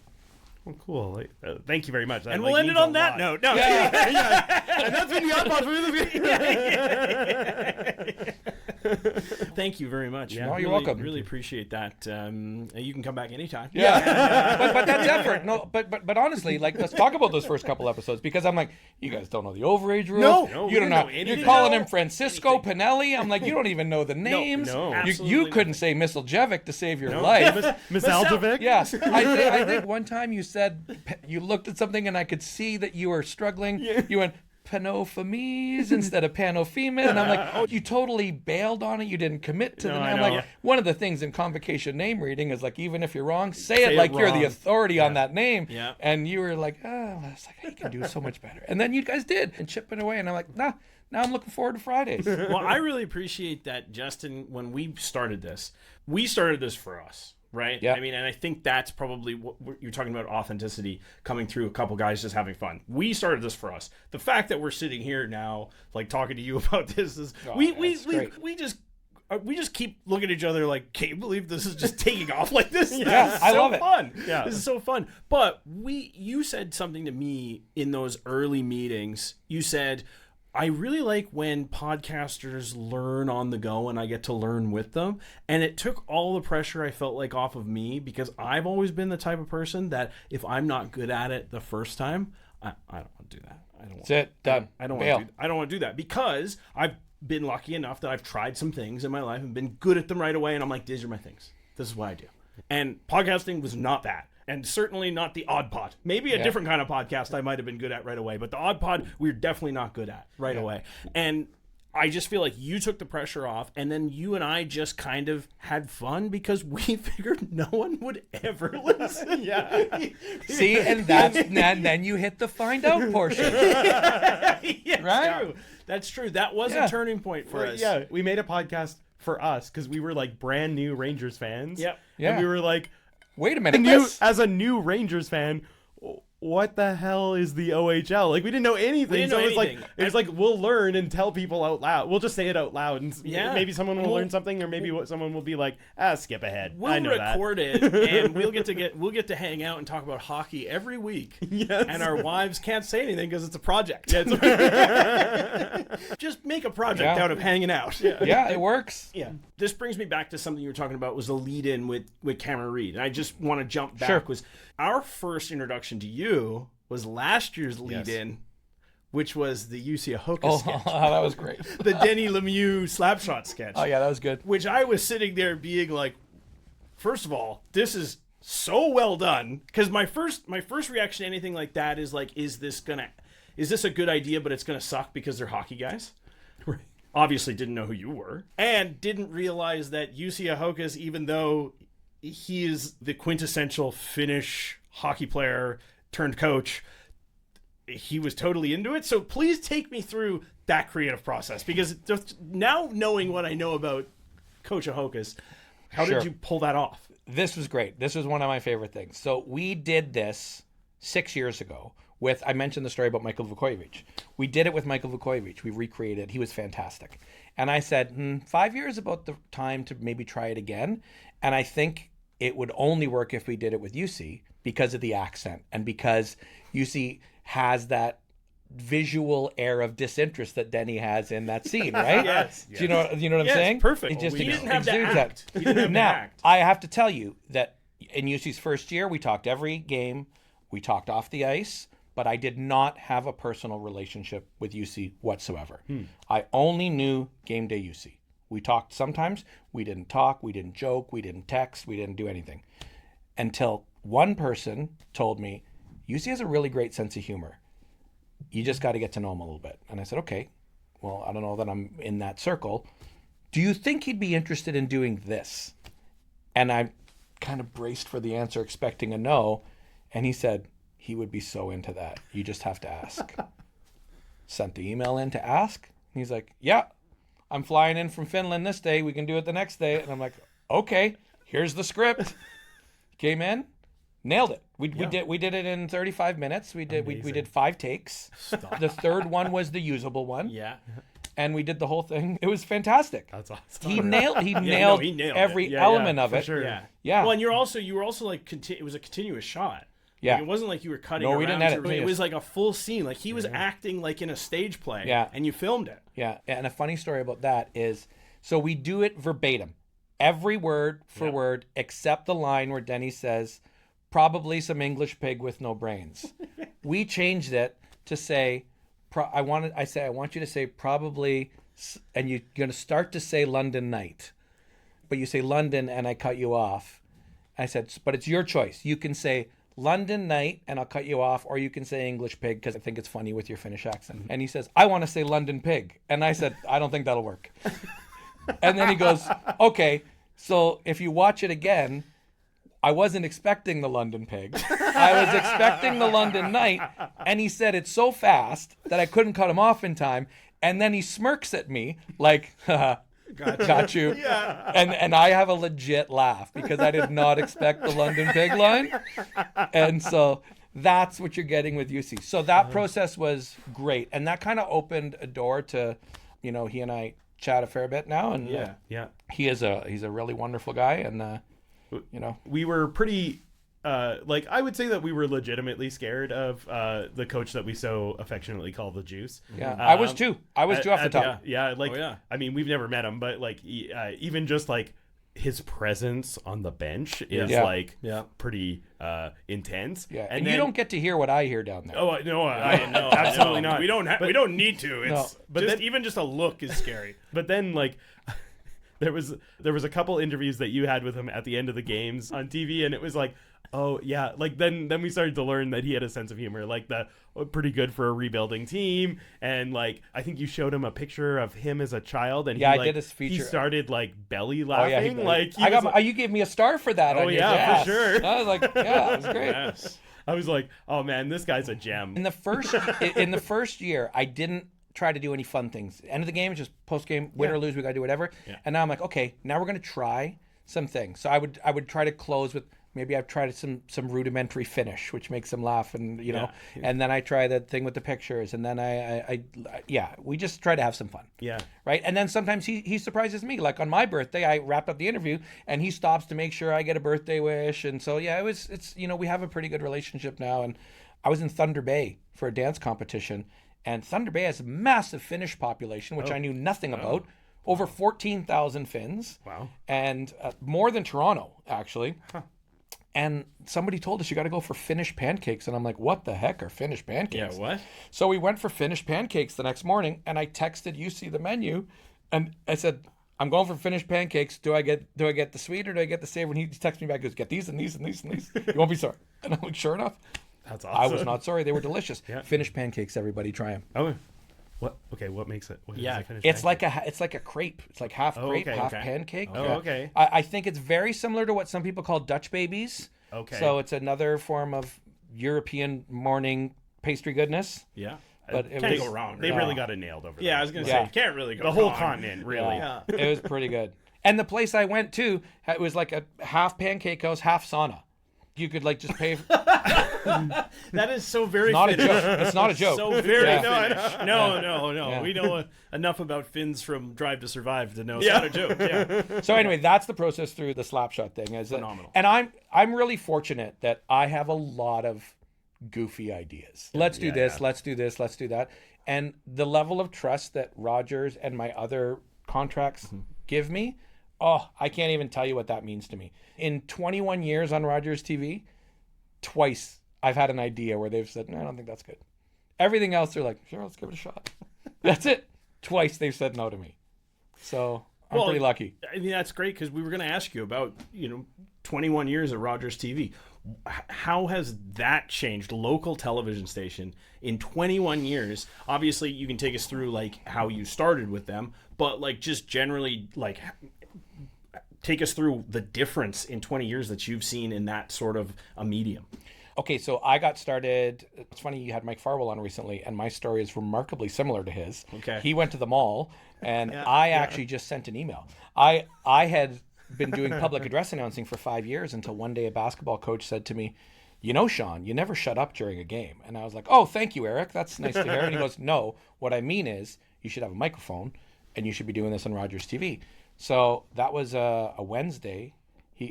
Well, cool. Thank you very much.
And we'll end it on that note. No.
And that's been the AudPod.
Thank you very much.
Yeah. No, you're welcome.
Really appreciate that. You can come back anytime.
Yeah. but that's effort. No, but honestly, like let's talk about those first couple episodes because I'm like, you guys don't know the overage rules.
No,
you don't know. You're calling him Francisco Pinelli. I'm like, you don't even know the names.
No,
you couldn't say Misseljevic to save your life.
Misaljevic?
Yes. I think one time you said you looked at something and I could see that you were struggling. You went panophamies instead of panophemin. And I'm like, oh, you totally bailed on it. You didn't commit to the name. I'm like, one of the things in convocation name reading is like, even if you're wrong, say it like you're the authority on that name.
Yeah.
And you were like, oh, it's like, you can do so much better. And then you guys did, and chipping away. And I'm like, nah, now I'm looking forward to Fridays.
Well, I really appreciate that, Justin, when we started this for us. Right?
Yeah.
I mean, and I think that's probably what you're talking about, authenticity coming through, a couple guys just having fun. We started this for us. The fact that we're sitting here now, like talking to you about this is we just keep looking at each other like, can't you believe this is just taking off like this?
Yeah, I love it.
Fun. Yeah. This is so fun. But you said something to me in those early meetings. You said, I really like when podcasters learn on the go and I get to learn with them. And it took all the pressure, I felt like, off of me, because I've always been the type of person that if I'm not good at it the first time, I don't want to do that. I don't want to do that, because I've been lucky enough that I've tried some things in my life and been good at them right away. And I'm like, these are my things. This is what I do. And podcasting was not that. And certainly not the AudPod. Maybe a different kind of podcast I might have been good at right away. But the AudPod, we're definitely not good at right away. And I just feel like you took the pressure off. And then you and I just kind of had fun because we figured no one would ever listen.
See, and then you hit the find out portion. Right?
That's true. That was a turning point for us.
Yeah, we made a podcast for us because we were like brand new Rangers fans.
Yep.
And we were like,
wait a minute.
As a new Rangers fan, what the hell is the OHL? Like, we didn't know anything. It was like we'll learn and tell people out loud. We'll just say it out loud, and maybe someone will learn something, or maybe someone will be like, skip ahead.
We'll record it, and we'll get to hang out and talk about hockey every week.
Yes.
And our wives can't say anything because it's a project. Just make a project out of hanging out.
Yeah, it works.
Yeah. This brings me back to something you were talking about, was the lead-in with Cameron Reed. And I just want to jump back. Was our first introduction to you was last year's lead-in, which was the Jussi Ahoka sketch.
Oh, that was great.
The Denny Lemieux slapshot sketch.
Oh, yeah, that was good.
Which I was sitting there being like, first of all, this is so well done. Because my first reaction to anything like that is like, is this a good idea, but it's going to suck because they're hockey guys? Right. Obviously didn't know who you were, and didn't realize that Jussi Ahokas, even though he is the quintessential Finnish hockey player turned coach, he was totally into it. So please take me through that creative process, because just now knowing what I know about Coach Ahokas, how did you pull that off?
This was great. This was one of my favorite things. So we did this 6 years ago. I mentioned the story about Michael Vukojevic. We did it with Michael Vukojevic. We recreated. He was fantastic. And I said, 5 years about the time to maybe try it again. And I think it would only work if we did it with Jussi because of the accent and because Jussi has that visual air of disinterest that Denny has in that scene, right?
Yes.
Do you know what I'm saying?
It's perfect.
He
didn't have to act. He didn't have
now,
to act.
I have to tell you that in Jussi's first year, we talked every game. We talked off the ice. But I did not have a personal relationship with Jussi whatsoever. I only knew game day Jussi. We talked sometimes. We didn't talk. We didn't joke. We didn't text. We didn't do anything. Until one person told me, Jussi has a really great sense of humor. You just got to get to know him a little bit. And I said, okay, well, I don't know that I'm in that circle. Do you think he'd be interested in doing this? And I kind of braced for the answer, expecting a no. And he said, he would be so into that. You just have to ask. Sent the email in to ask. He's like, yeah, I'm flying in from Finland this day. We can do it the next day. And I'm like, okay, here's the script. Came in, nailed it. We did it in 35 minutes. We did 5 takes. Stop. The third one was the usable one.
Yeah.
And we did the whole thing. It was fantastic.
That's awesome.
He nailed every element of it.
Sure.
Yeah.
Well, and you were also like, it was a continuous shot.
Yeah.
Like, it wasn't like you were cutting
No,
around.
we didn't edit.
It was like a full scene. Like he was acting like in a stage play.
Yeah.
And you filmed it.
Yeah. And a funny story about that is, so we do it verbatim. Every word for word, except the line where Denny says, probably some English pig with no brains. We changed it to say, I want you to say probably, and you're going to start to say London night. But you say London and I cut you off. I said, but it's your choice. You can say London night, and I'll cut you off, or you can say English pig because I think it's funny with your Finnish accent. And he says, I want to say London pig. And I said, I don't think that'll work. And then he goes, okay, so if you watch it again, I wasn't expecting the London pig. I was expecting the London night. And he said it so fast that I couldn't cut him off in time. And then he smirks at me like, got you. Yeah. And I have a legit laugh because I did not expect the London pig line. And so that's what you're getting with Jussi. So that process was great. And that kind of opened a door to, he and I chat a fair bit now. And he's a really wonderful guy. And,
we were pretty, I would say that we were legitimately scared of the coach that we so affectionately call the Juice.
Yeah, I was too. I was too off the top.
I mean, we've never met him, but even just his presence on the bench is pretty intense.
Yeah, and you don't get to hear what I hear down there.
Oh no, absolutely not.
We don't need to. It's
but
even just a look is scary.
But then there was a couple interviews that you had with him at the end of the games on TV, and it was like, oh yeah, then we started to learn that he had a sense of humor, pretty good for a rebuilding team. And I think you showed him a picture of him as a child, and
I did his feature.
He started belly laughing.
You gave me a star for that.
Oh yeah, for sure.
I was like, yeah, it was great.
Yes.
I was like, oh man, this guy's a gem.
In the first year, I didn't try to do any fun things. End of the game is just post game, win or lose, we gotta do whatever. Yeah. And now I'm like, okay, now we're gonna try some things. So I would try to close with maybe I've tried some rudimentary Finnish, which makes them laugh, and and then I try that thing with the pictures, and then we just try to have some fun.
Yeah.
Right. And then sometimes he surprises me. Like on my birthday, I wrapped up the interview, and he stops to make sure I get a birthday wish, and so it's we have a pretty good relationship now. And I was in Thunder Bay for a dance competition. And Thunder Bay has a massive Finnish population, which I knew nothing about. Over 14,000 Finns.
Wow.
And more than Toronto, actually. Huh. And somebody told us you got to go for Finnish pancakes. And I'm like, what the heck are Finnish pancakes?
Yeah, what?
So we went for Finnish pancakes the next morning, and I texted Jussi the menu, and I said, I'm going for Finnish pancakes. Do I get the sweet or do I get the savory? And he texted me back, he goes, get these and these and these and these. You won't be sorry. And I'm like, sure enough.
That's awesome.
I was not sorry. They were delicious. Yeah. Finnish pancakes, everybody try them.
Oh, what? Okay, what makes it?
It's like a crepe. It's like half crepe, half pancake.
Oh, okay.
I think it's very similar to what some people call Dutch babies.
Okay.
So it's another form of European morning pastry goodness.
Yeah.
But it
can't go wrong.
They really got it nailed over there.
Yeah, I was gonna say you can't really go
the
wrong.
whole continent, really.
Yeah. It was pretty good. And the place I went to, it was like a half pancake house, half sauna. You could just pay.
That is so very.
It's not
Finnish.
a joke. It's not a joke.
So very Finnish. No.
Yeah.
We know enough about Finns from Drive to Survive to know it's not a joke. Yeah.
So anyway, that's the process through the Slapshot thing.
Phenomenal.
And I'm really fortunate that I have a lot of goofy ideas. Let's do this. Let's do this. Let's do that. And the level of trust that Rogers and my other contracts give me. Oh, I can't even tell you what that means to me. In 21 years on Rogers TV, twice I've had an idea where they've said, no, I don't think that's good. Everything else, they're like, sure, let's give it a shot. That's it. Twice they've said no to me. So I'm pretty lucky.
I mean, that's great because we were going to ask you about, 21 years at Rogers TV. How has that changed? Local television station in 21 years. Obviously, you can take us through how you started with them, but just generally take us through the difference in 20 years that you've seen in that sort of a medium.
Okay, so I got started. It's funny you had Mike Farwell on recently, and my story is remarkably similar to his.
Okay.
He went to the mall, and I actually just sent an email. I had been doing public address announcing for 5 years until one day a basketball coach said to me, Sean, you never shut up during a game. And I was like, oh, thank you, Eric. That's nice to hear. And he goes, no, what I mean is you should have a microphone, and you should be doing this on Rogers TV. So that was a Wednesday.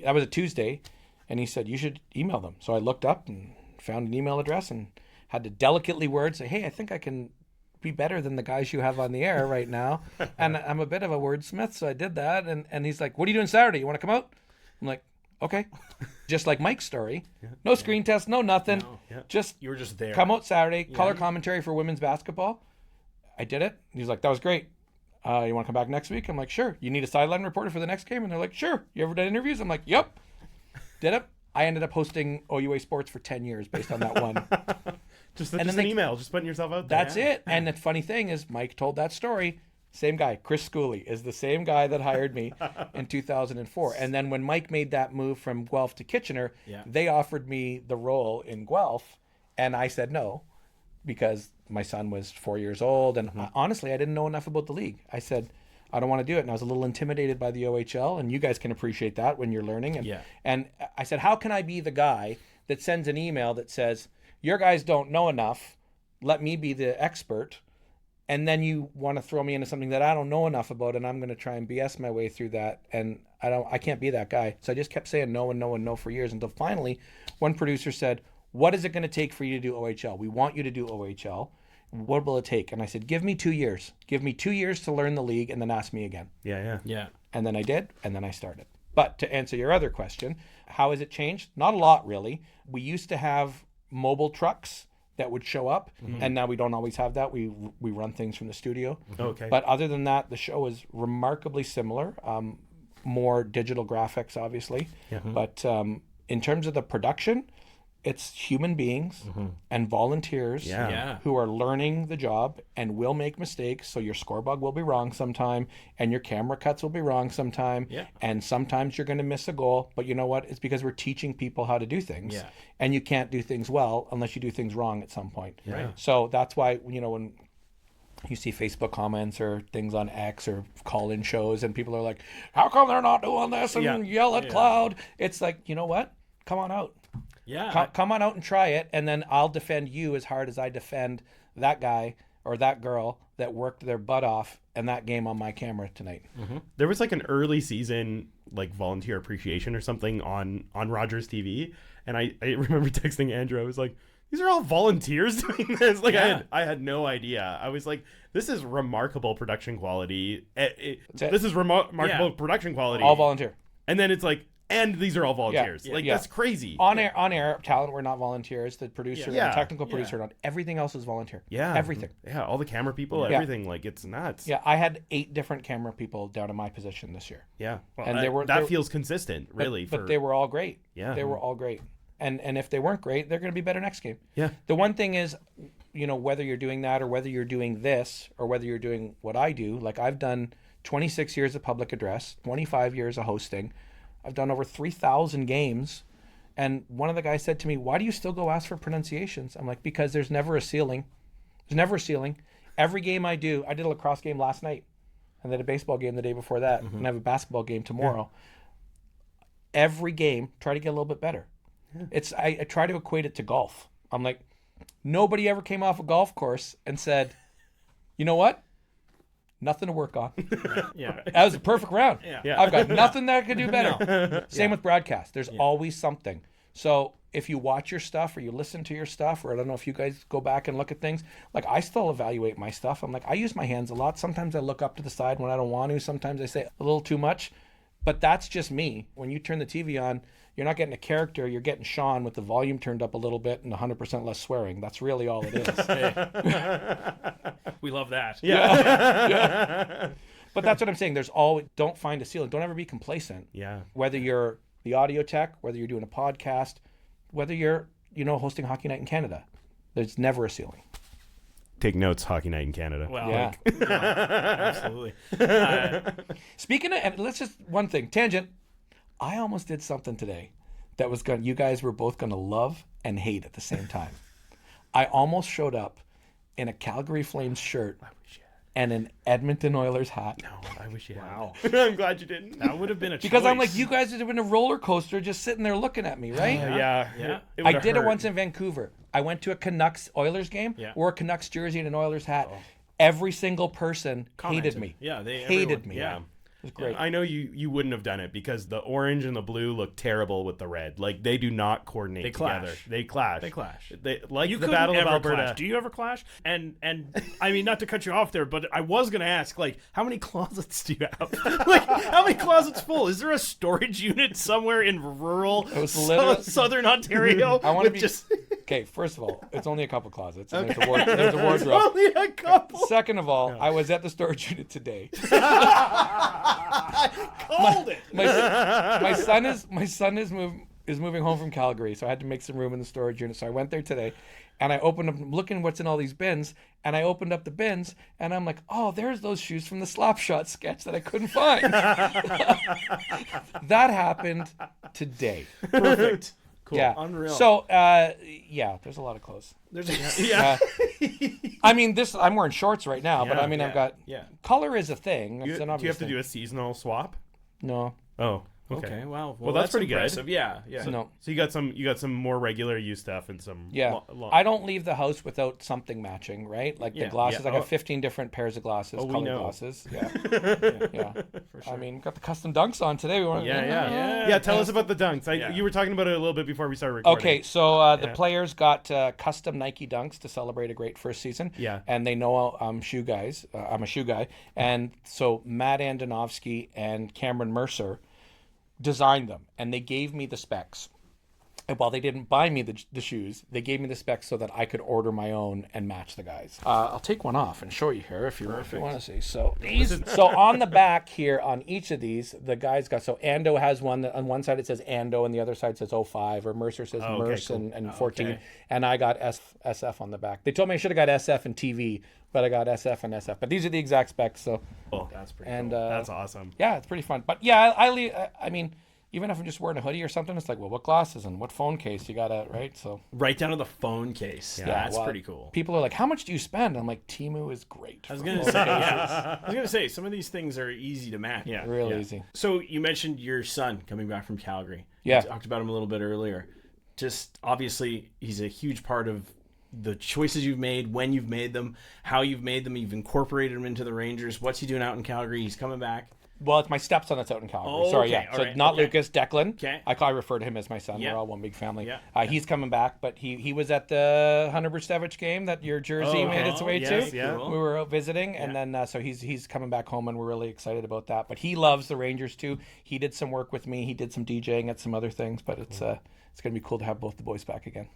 That was a Tuesday. And he said, you should email them. So I looked up and found an email address and had to delicately word say, hey, I think I can be better than the guys you have on the air right now. And I'm a bit of a wordsmith, so I did that. And he's like, what are you doing Saturday? You want to come out? I'm like, okay. Just like Mike's story. No screen test, no nothing. Just
you were just there.
Come out Saturday, color commentary for women's basketball. I did it. He's like, that was great. You want to come back next week? I'm like, sure. You need a sideline reporter for the next game? And they're like, sure. You ever done interviews? I'm like, yep. Did it. I ended up hosting OUA Sports for 10 years based on that one.
Just an email, just putting yourself out there.
That's it. And the funny thing is, Mike told that story. Same guy, Chris Schooley, is the same guy that hired me in 2004. And then when Mike made that move from Guelph to Kitchener, they offered me the role in Guelph, and I said no because my son was 4 years old. And honestly, I didn't know enough about the league. I said, I don't want to do it. And I was a little intimidated by the OHL, and you guys can appreciate that when you're learning. And I said, how can I be the guy that sends an email that says, your guys don't know enough, let me be the expert, and then you want to throw me into something that I don't know enough about, and I'm going to try and BS my way through that, and I can't be that guy. So I just kept saying no and no and no for years until finally one producer said, what is it going to take for you to do OHL? We want you to do OHL. What will it take? And I said, give me 2 years. Give me 2 years to learn the league and then ask me again.
Yeah.
And then I did, and then I started. But to answer your other question, how has it changed? Not a lot, really. We used to have mobile trucks that would show up, and now we don't always have that. We run things from the studio.
Okay.
But other than that, the show is remarkably similar. More digital graphics, obviously. But in terms of the production, it's human beings and volunteers who are learning the job and will make mistakes. So your score bug will be wrong sometime, and your camera cuts will be wrong sometime, and sometimes you're going to miss a goal. But you know what? It's because we're teaching people how to do things, and you can't do things well unless you do things wrong at some point. So that's why, when you see Facebook comments or things on X or call-in shows, and people are like, how come they're not doing this, and yell at Cloud? It's like, you know what? Come on out. Come on out and try it, and then I'll defend you as hard as I defend that guy or that girl that worked their butt off in that game on my camera tonight.
There was like an early season like volunteer appreciation or something on Rogers TV, and I remember texting Andrew. I was like, these are all volunteers doing this. Like I had no idea. I was like, this is remarkable production quality. This is remarkable production quality.
All volunteer.
And then it's like, and these are all volunteers. That's crazy.
On air talent, we're not volunteers. The producer, the technical producer, not everything else is volunteer. Everything.
All the camera people, everything. Like, it's nuts.
I had 8 different camera people down in my position this year.
Well, and that feels consistent, really.
But they were all great. They were all great. And if they weren't great, they're going to be better next game. The one thing is, whether you're doing that or whether you're doing this or whether you're doing what I do, like I've done 26 years of public address, 25 years of hosting. I've done over 3,000 games. And one of the guys said to me, why do you still go ask for pronunciations? I'm like, because there's never a ceiling. There's never a ceiling. Every game I did a lacrosse game last night. And then a baseball game the day before that. And I have a basketball game tomorrow. Every game, try to get a little bit better. I try to equate it to golf. I'm like, nobody ever came off a golf course and said, you know what? Nothing to work on. That was a perfect round. I've got nothing that I could do better. Same with broadcast. There's always something. So if you watch your stuff or you listen to your stuff, or I don't know if you guys go back and look at things, like I still evaluate my stuff. I'm like, I use my hands a lot. Sometimes I look up to the side when I don't want to. Sometimes I say a little too much. But that's just me. When you turn the TV on, you're not getting a character. You're getting Sean with the volume turned up a little bit and 100% less swearing. That's really all it is.
We love that.
But that's what I'm saying. There's always, don't find a ceiling. Don't ever be complacent. Whether you're the audio tech, whether you're doing a podcast, whether you're, hosting Hockey Night in Canada, there's never a ceiling.
Take notes, Hockey Night in Canada.
Well, absolutely.
Speaking of, and let's just one thing, tangent. I almost did something today that was you guys were both going to love and hate at the same time. I almost showed up in a Calgary Flames shirt and an Edmonton Oilers hat.
No, I wish you had. Wow. I'm glad you didn't.
That would have been a choice.
Because I'm like, you guys have been a roller coaster just sitting there looking at me, right?
I
did it once in Vancouver. I went to a Canucks Oilers game, wore a Canucks jersey and an Oilers hat. Every single person hated me.
They
hated me.
It was great. I know you wouldn't have done it because the orange and the blue look terrible with the red. Like, they do not coordinate together. They clash. They like
you
the Battle of Alberta.
Clash. Do you ever clash? And I mean, not to cut you off there, but I was going to ask, like, how many closets do you have? Like, how many closets full? Is there a storage unit somewhere in rural southern Ontario?
I want to be okay, first of all, it's only a couple closets. And there's a wardrobe.
It's only a couple.
Second of all, I was at the storage unit today.
Called it.
My son is moving. is moving home from Calgary, so I had to make some room in the storage unit. So I went there today, and I opened up, looking what's in all these bins, and I opened up the bins, and I'm like, oh, there's those shoes from the Slapshot sketch that I couldn't find. That happened today.
Perfect. Cool.
Yeah.
Unreal.
So, there's a lot of clothes. I mean, I'm wearing shorts right now, but I mean, I've got color is a thing.
Do you have to do a seasonal swap?
No.
Oh.
Okay. Wow.
Well, that's pretty
impressive.
good.
Yeah.
So
you got some more regular use stuff and some.
Yeah. I don't leave the house without something matching, right? Like the glasses. I got 15 different pairs of glasses, colored glasses. Yeah. Yeah. For sure. I mean, got the custom dunks on today.
Yeah. Tell us about the dunks. You were talking about it a little bit before we started recording.
Okay, so the players got custom Nike dunks to celebrate a great first season.
Yeah.
And they know I'm shoe guys. I'm a shoe guy, and so Matt Andonovsky and Cameron Mercer designed them, and they gave me the specs. And while they didn't buy me the shoes, they gave me the specs so that I could order my own and match the guys. I'll take one off and show you here if you want to see. So so on the back here on each of these, the guys got, so Ando has one that on one side it says Ando and the other side says 05, or Mercer says Merce and 14, and I got SF on the back. They told me I should have got SF and TV, but I got SF and SF. But these are the exact specs. So
that's pretty cool. That's awesome.
Yeah, it's pretty fun. But yeah, I mean, even if I'm just wearing a hoodie or something, it's like, well, what glasses and what phone case you got right? So
right down to the phone case. Yeah, that's pretty cool.
People are like, how much do you spend? I'm like, Temu is great.
I was gonna say, some of these things are easy to match.
Yeah, real easy.
So you mentioned your son coming back from Calgary.
Yeah,
you talked about him a little bit earlier. Just obviously, he's a huge part of the choices you've made, when you've made them, how you've made them. You've incorporated him into the Rangers. What's he doing out in Calgary? He's coming back.
Well, it's my stepson that's out in Calgary.
Oh,
Sorry,
okay.
yeah. So not Lucas, Declan.
Okay.
I refer to him as my son.
Yeah.
We're all one big family.
Yeah.
He's coming back, but he was at the Hunter Brustevich game that your jersey made its way to.
Yeah.
We were out visiting, and then so he's coming back home, and we're really excited about that. But he loves the Rangers too. He did some work with me. He did some DJing at some other things, but it's going to be cool to have both the boys back again.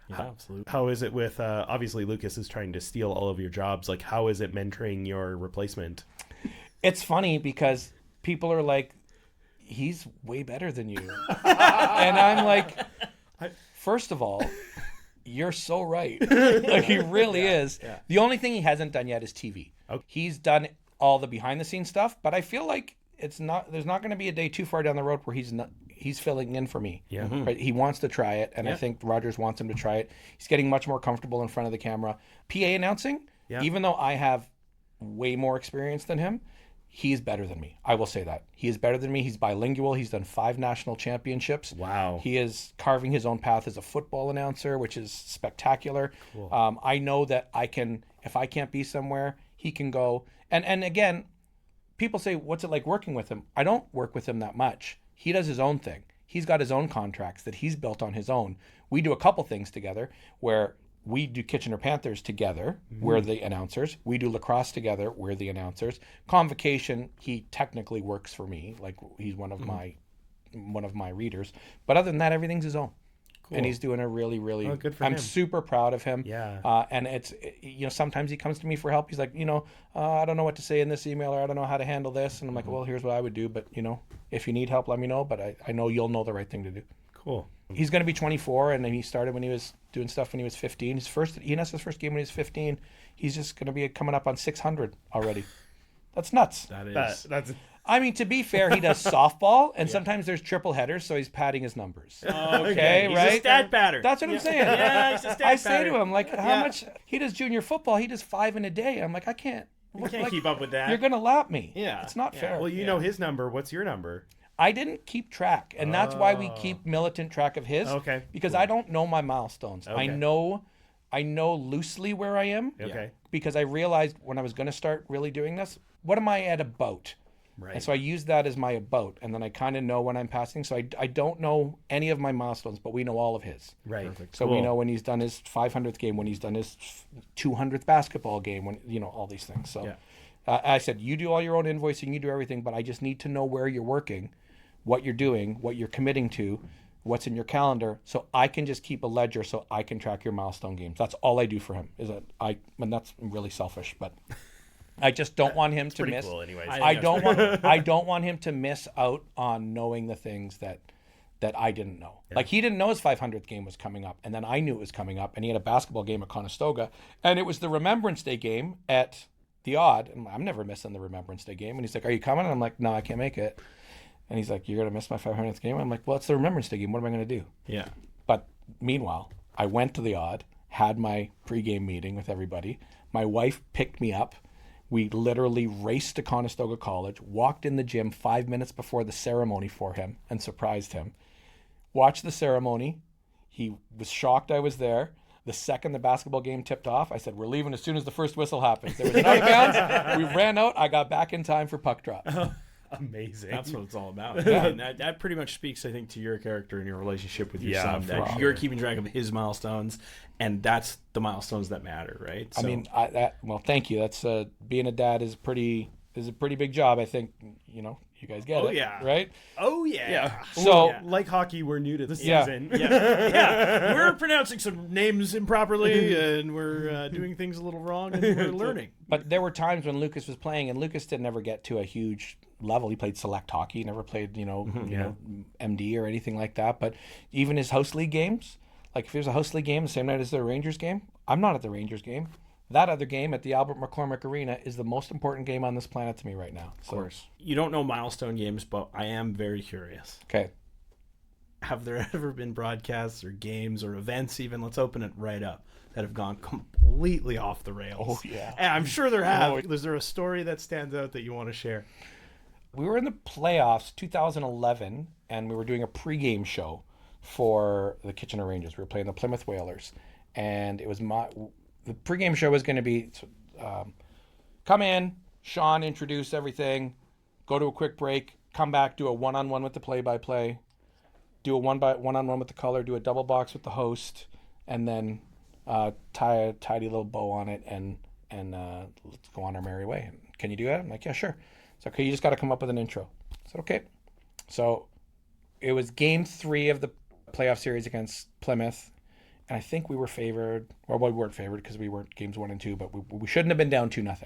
Yeah, absolutely.
How is it with obviously Lucas is trying to steal all of your jobs? Like, how is it mentoring your replacement?
It's funny because people are like, he's way better than you. And I'm like, first of all, you're so right. Like, he really is. Yeah. The only thing he hasn't done yet is TV. Okay. He's done all the behind the scenes stuff, but I feel like there's not going to be a day too far down the road where he's filling in for me.
Yeah.
Right? He wants to try it, and I think Rogers wants him to try it. He's getting much more comfortable in front of the camera. PA announcing, even though I have way more experience than him, he's better than me. I will say that. He is better than me. He's bilingual. He's done 5 national championships.
Wow.
He is carving his own path as a football announcer, which is spectacular. Cool. I know that if I can't be somewhere, he can go. And again, people say, what's it like working with him? I don't work with him that much. He does his own thing. He's got his own contracts that he's built on his own. We do a couple things together where we do Kitchener Panthers together. We're the announcers. We do lacrosse together. We're the announcers. Convocation, he technically works for me. Like, he's one of my readers. But other than that, everything's his own. Cool. And he's doing a really, really.
Oh, good for
I'm
him.
super proud of him.
Yeah.
And it's sometimes he comes to me for help. He's like, I don't know what to say in this email, or I don't know how to handle this. And I'm like, well, here's what I would do. But if you need help, let me know. But I know you'll know the right thing to do.
Cool.
He's going to be 24, and then he started when he was doing stuff when he was 15. His first game when he was 15. He's just going to be coming up on 600 already. That's nuts.
That's.
I mean, to be fair, he does softball, and sometimes there's triple headers, so he's padding his numbers. Okay,
he's
right?
A stat patter.
That's what I'm saying.
Yeah, he's a stat
I say
patter.
to him, like, how much he does junior football? He does 5 in a day. I'm like, I can't.
You can't keep up with that.
You're going to lap me.
Yeah.
It's not fair.
Well, you know his number. What's your number?
I didn't keep track, and that's why we keep militant track of his.
Okay.
Because I don't know my milestones.
Okay.
I know loosely where I am.
Okay.
Because I realized when I was going to start really doing this, what am I at about?
Right.
And so I use that as my about, and then I kind of know when I'm passing. So I don't know any of my milestones, but we know all of his.
Right.
Perfect.
So we know when he's done his 500th game, when he's done his 200th basketball game, when all these things. So I said, you do all your own invoicing, you do everything, but I just need to know where you're working, what you're doing, what you're committing to, what's in your calendar, so I can just keep a ledger so I can track your milestone games. That's all I do for him. And that's really selfish, but I just don't want him to miss.
Cool anyways.
I don't want him to miss out on knowing the things that that I didn't know. Yeah. Like he didn't know his 500th game was coming up, and then I knew it was coming up, and he had a basketball game at Conestoga, and it was the Remembrance Day game at the Odd, and I'm never missing the Remembrance Day game. And he's like, "Are you coming?" And I'm like, "No, I can't make it." And he's like, "You're gonna miss my 500th game?" I'm like, "Well, it's the Remembrance Day game. What am I gonna do?"
Yeah.
But meanwhile, I went to the Odd, had my pregame meeting with everybody. My wife picked me up. We literally raced to Conestoga College, walked in the gym 5 minutes before the ceremony for him and surprised him. Watched the ceremony. He was shocked I was there. The second the basketball game tipped off, I said, "We're leaving as soon as the first whistle happens." There was an out of bounds. We ran out. I got back in time for puck drop.
Amazing.
That's what it's all about. Yeah. And that pretty much speaks, I think, to your character and your relationship with your son. That you're keeping track of his milestones, and that's the milestones that matter, right? So.
I mean, well, thank you. That's being a dad is a pretty big job. I think you guys get it.
Yeah.
Right?
Oh yeah.
Yeah. So
like hockey, we're new to the season.
Yeah. We're pronouncing some names improperly, and we're doing things a little wrong, and we're learning.
But there were times when Lucas was playing, and Lucas didn't ever get to a huge level. He played select hockey. He never played, MD or anything like that. But even his house league games, like if there's a house league game the same night as the Rangers game, I'm not at the Rangers game. That other game at the Albert McCormick Arena is the most important game on this planet to me right now.
Of course. You don't know milestone games, but I am very curious.
Okay.
Have there ever been broadcasts or games or events even, let's open it right up, that have gone completely off the rails?
Oh, yeah.
And I'm sure there have. Is there a story that stands out that you want to share?
We were in the playoffs 2011, and we were doing a pregame show for the Kitchener Rangers. We were playing the Plymouth Whalers, and it was the pregame show was going to be come in, Sean introduce everything, go to a quick break, come back, do a one-on-one with the play-by-play, do a one-on-one with the color, do a double box with the host, and then tie a tidy little bow on it, and let's go on our merry way. Can you do that? I'm like, yeah, sure. It's okay. You just got to come up with an intro. I said, okay. So it was game 3 of the playoff series against Plymouth. And I think we were favored, or we weren't favored because we weren't games 1 and 2, but we shouldn't have been down 2-0.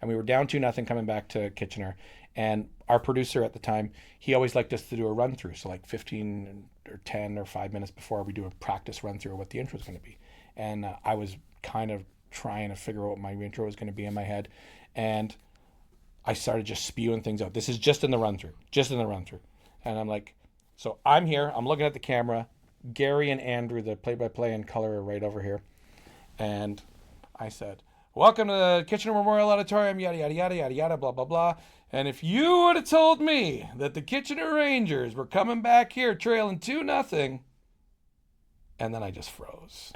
And we were down 2-0 coming back to Kitchener. And our producer at the time, he always liked us to do a run through. So like 15 or 10 or 5 minutes before, we do a practice run through of what the intro is going to be. And I was kind of trying to figure out what my intro was going to be in my head. And I started just spewing things out. This is just in the run through. And I'm like, so I'm here, I'm looking at the camera. Gary and Andrew, the play-by-play and color, are right over here. And I said, "Welcome to the Kitchener Memorial Auditorium, yada, yada, yada, yada, yada, blah, blah, blah. And if you would have told me that the Kitchener Rangers were coming back here trailing 2-0, and then I just froze.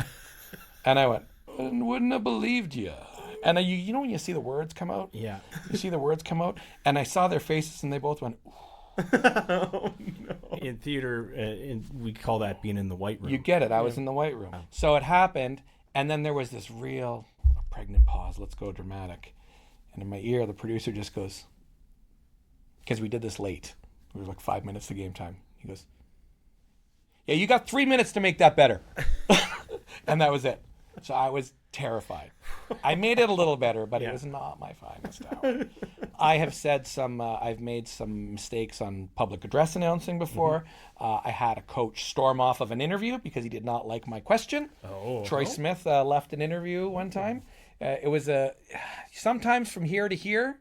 And I went, "I wouldn't have believed you." And you know when you see the words come out?
Yeah.
You see the words come out? And I saw their faces, and they both went, "Ooh."
Oh, no. In theater, we call that being in the white room.
You get it. I was in the white room. So it happened, and then there was this real pregnant pause. Let's go dramatic. And in my ear, the producer just goes, because we did this late. We were like 5 minutes to game time. He goes, "Yeah, you got 3 minutes to make that better." And that was it. So I was terrified. I made it a little better, but it was not my finest hour. I have said I've made some mistakes on public address announcing before. I had a coach storm off of an interview because he did not like my question. Troy Smith left an interview one time. It was sometimes from here to here,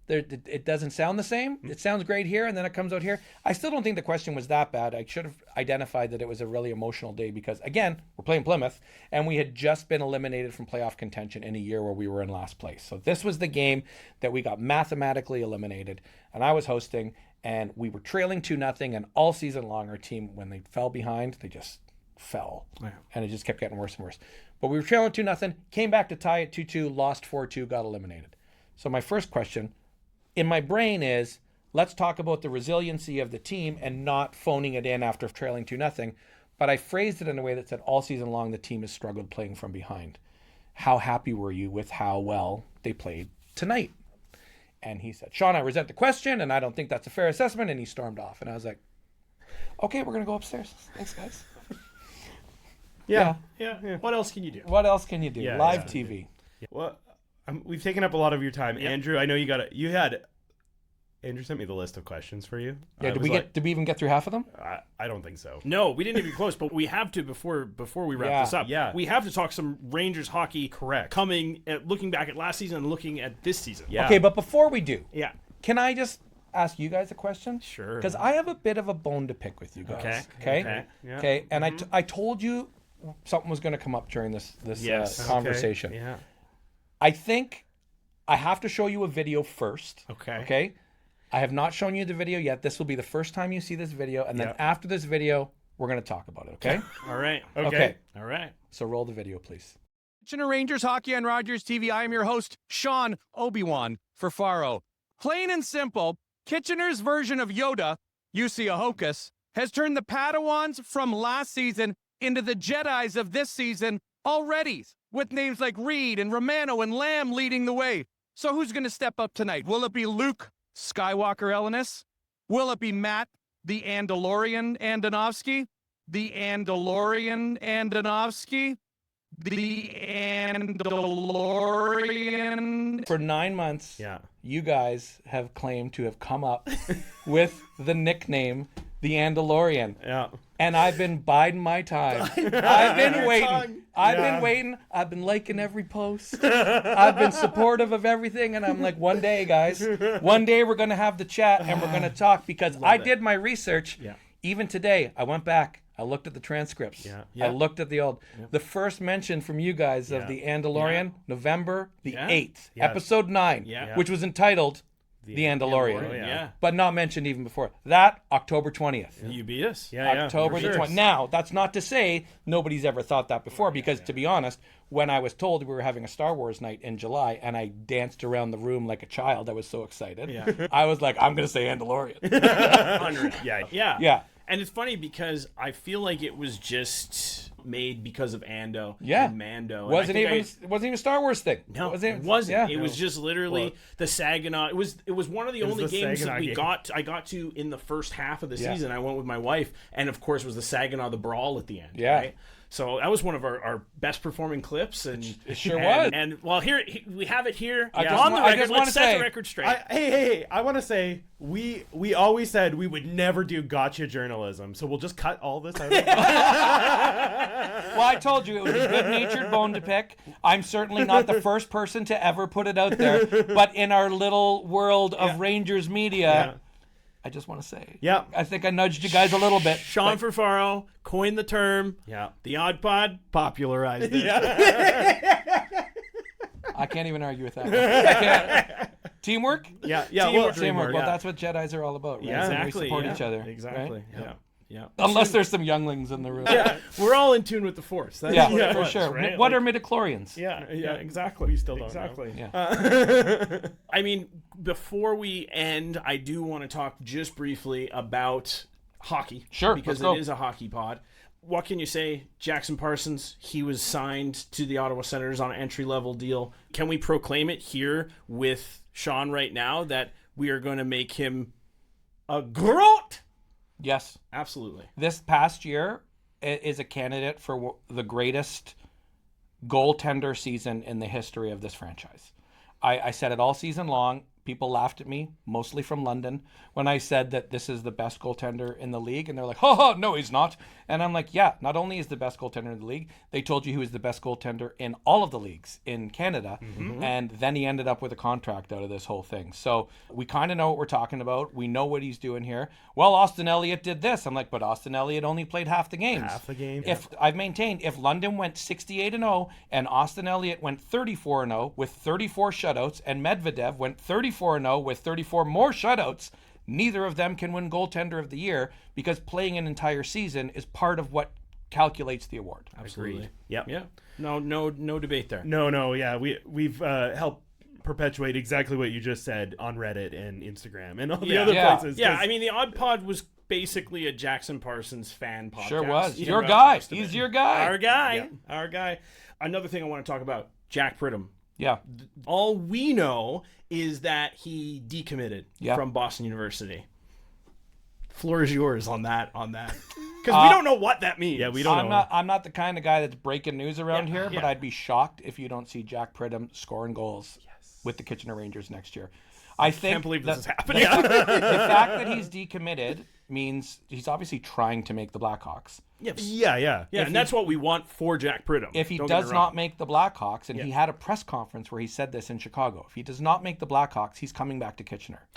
it doesn't sound the same. It sounds great here, and then it comes out here. I still don't think the question was that bad. I should have identified that it was a really emotional day because, again, we're playing Plymouth, and we had just been eliminated from playoff contention in a year where we were in last place. So this was the game that we got mathematically eliminated, and I was hosting, and we were trailing 2-0, and all season long, our team, when they fell behind, they just fell, and it just kept getting worse and worse. But we were trailing 2-0, came back to tie it 2-2, lost 4-2, got eliminated. So my first question in my brain is, let's talk about the resiliency of the team and not phoning it in after trailing 2-0. But I phrased it in a way that said all season long the team has struggled playing from behind. How happy were you with how well they played tonight? And he said, "Sean, I resent the question, and I don't think that's a fair assessment." And he stormed off. And I was like, okay, we're going to go upstairs. Thanks, guys.
Yeah. What else can you do?
Live TV.
Well, we've taken up a lot of your time. Andrew, I know you had Andrew sent me the list of questions for you.
Yeah, did we even get through half of them?
I don't think so.
No, we didn't even close, but we have to before we wrap this up.
Yeah.
We have to talk some Rangers hockey.
Correct.
Looking back at last season and looking at this season.
Yeah.
Okay, but before we do,
Yeah.
can I just ask you guys a question?
Sure.
Because I have a bit of a bone to pick with you guys.
Okay.
Yeah.
Okay. And I told you something was going to come up during this conversation.
Okay. Yeah.
I think I have to show you a video first.
Okay.
Okay. I have not shown you the video yet. This will be the first time you see this video, and then after this video, we're going to talk about it. Okay.
All right.
Okay.
All right.
So roll the video, please.
Kitchener Rangers Hockey on Rogers TV. I am your host, Sean Obi-Wan Furfaro. Plain and simple, Kitchener's version of Yoda, Jussi Ahokas, has turned the Padawans from last season into the Jedis of this season already, with names like Reed and Romano and Lamb leading the way. So who's going to step up tonight? Will it be Luke Skywalker Ellenis? Will it be Matt the Andolorian Andonovsky? The Andolorian Andonovsky? The Andolorian.
For 9 months,
Yeah.
you guys have claimed to have come up with the nickname the Andolorian.
Yeah.
And I've been biding my time. I've been waiting. I've been liking every post. I've been supportive of everything. And I'm like, one day, guys, one day we're going to have the chat and we're going to talk, because I did my research.
Yeah.
Even today, I went back. I looked at the transcripts.
Yeah.
I looked at the first mention from you guys of the Andolorian, November the 8th,
Yes.
episode 9, which was entitled The Andolorian.
Yeah.
But not mentioned even before. That, October 20th.
You beat us.
Yeah.
October the 20th. Now, that's not to say nobody's ever thought that before, because to be honest, when I was told we were having a Star Wars night in July and I danced around the room like a child, I was so excited.
Yeah.
I was like, I'm going to say Andolorian.
Yeah.
And it's funny because I feel like it was just made because of Ando
Yeah.
and Mando. And
wasn't
I think
even a Star Wars thing.
No,
was
it wasn't.
Yeah.
It was just literally the Saginaw. It was one of the only
the
games that
Saginaw game.
I got to in the first half of the season. I went with my wife, and of course, it was the Saginaw the brawl at the end.
Yeah.
Right? So that was one of our best performing clips, and
It sure was.
And well, here we have it here
I
on the record.
just
Let's
wanna
set
say-
the record straight.
Hey, I want to say we always said we would never do gotcha journalism, so we'll just cut all this out.
Well, I told you it was a good-natured bone to pick. I'm certainly not the first person to ever put it out there, but in our little world of Rangers media, I just want to say, I think I nudged you guys a little bit.
Sean Furfaro coined the term.
Yeah.
The OddPod popularized it.
I can't even argue with that one. I can't. Teamwork?
Yeah.
Teamwork. Well, that's what Jedis are all about, right?
Yeah,
exactly.
We support
Yeah.
each other.
Exactly.
right?
Yeah.
Unless there's some younglings in the room.
Yeah, we're all in tune with the Force. That's what it
for
was,
sure.
right?
What are midichlorians?
Yeah, exactly.
We still don't
exactly.
know.
Yeah.
I mean, before we end, I do want to talk just briefly about hockey.
Sure,
because
let's go.
it is a hockey pod. What can you say? Jackson Parsons, he was signed to the Ottawa Senators on an entry-level deal. Can we proclaim it here with Sean right now that we are going to make him a GROAT?
Yes.
Absolutely.
This past year is a candidate for the greatest goaltender season in the history of this franchise. I said it all season long. People laughed at me, mostly from London, when I said that this is the best goaltender in the league. And they're like, ha, no, he's not. And I'm like, yeah, not only is the best goaltender in the league, they told you he was the best goaltender in all of the leagues in Canada. Mm-hmm. And then he ended up with a contract out of this whole thing. So we kind of know what we're talking about. We know what he's doing here. Well, Austin Elliott did this. I'm like, but Austin Elliott only played half the games.
Half the game.
If I've maintained, if London went 68-0 and Austin Elliott went 34-0 with 34 shutouts and Medvedev went 34-0 with 34 more shutouts, neither of them can win goaltender of the year, because playing an entire season is part of what calculates the award.
Absolutely.
Yep.
Yeah. No debate there.
No. Yeah, we've helped perpetuate exactly what you just said on Reddit and Instagram and all the other places.
Yeah, I mean, the OddPod was basically a Jackson Parsons fan podcast.
Sure was.
You
Your
know,
guy.
most of
He's
it.
your guy.
Our guy.
Yeah.
Our guy. Another thing I want to talk about, Jack Pridham.
Yeah.
All we know is that he decommitted from Boston University. Floor is yours on that. Because we don't know what that means.
Yeah, we don't know.
I'm not the kind of guy that's breaking news around here, but I'd be shocked if you don't see Jack Pridham scoring goals with the Kitchener Rangers next year. I think
can't believe this is happening.
The fact that he's decommitted means he's obviously trying to make the Blackhawks.
Yeah,
and that's what we want for Jack Pridham.
If he does not make the Blackhawks, and he had a press conference where he said this in Chicago, if he does not make the Blackhawks, he's coming back to Kitchener.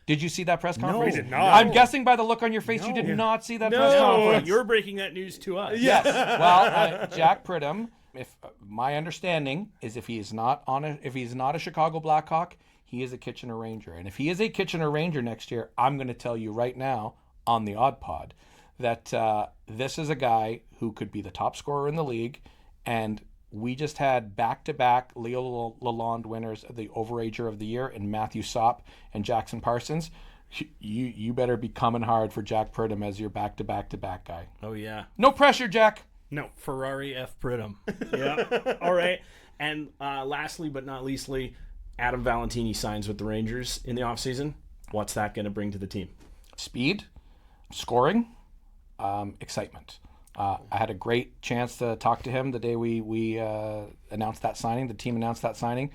Did you see that press conference?
No, I did not.
I'm guessing by the look on your face, you did not see that press conference.
You're breaking that news to us.
Yes. Well, Jack Pridham, if my understanding is, if he's not a Chicago Blackhawk, he is a Kitchener Ranger. And if he is a Kitchener Ranger next year, I'm going to tell you right now on the AudPod that this is a guy who could be the top scorer in the league. And we just had back-to-back Leo Lalonde winners of the Overager of the Year in Matthew Sopp and Jackson Parsons. You better be coming hard for Jack Pridham as your back-to-back-to-back guy.
Oh, yeah.
No pressure, Jack.
No. Ferrari F. Pridham. Yeah. All right. And lastly but not leastly, Adam Valentini signs with the Rangers in the offseason. What's that going to bring to the team?
Speed, scoring, excitement. I had a great chance to talk to him the day we announced that signing. The team announced that signing.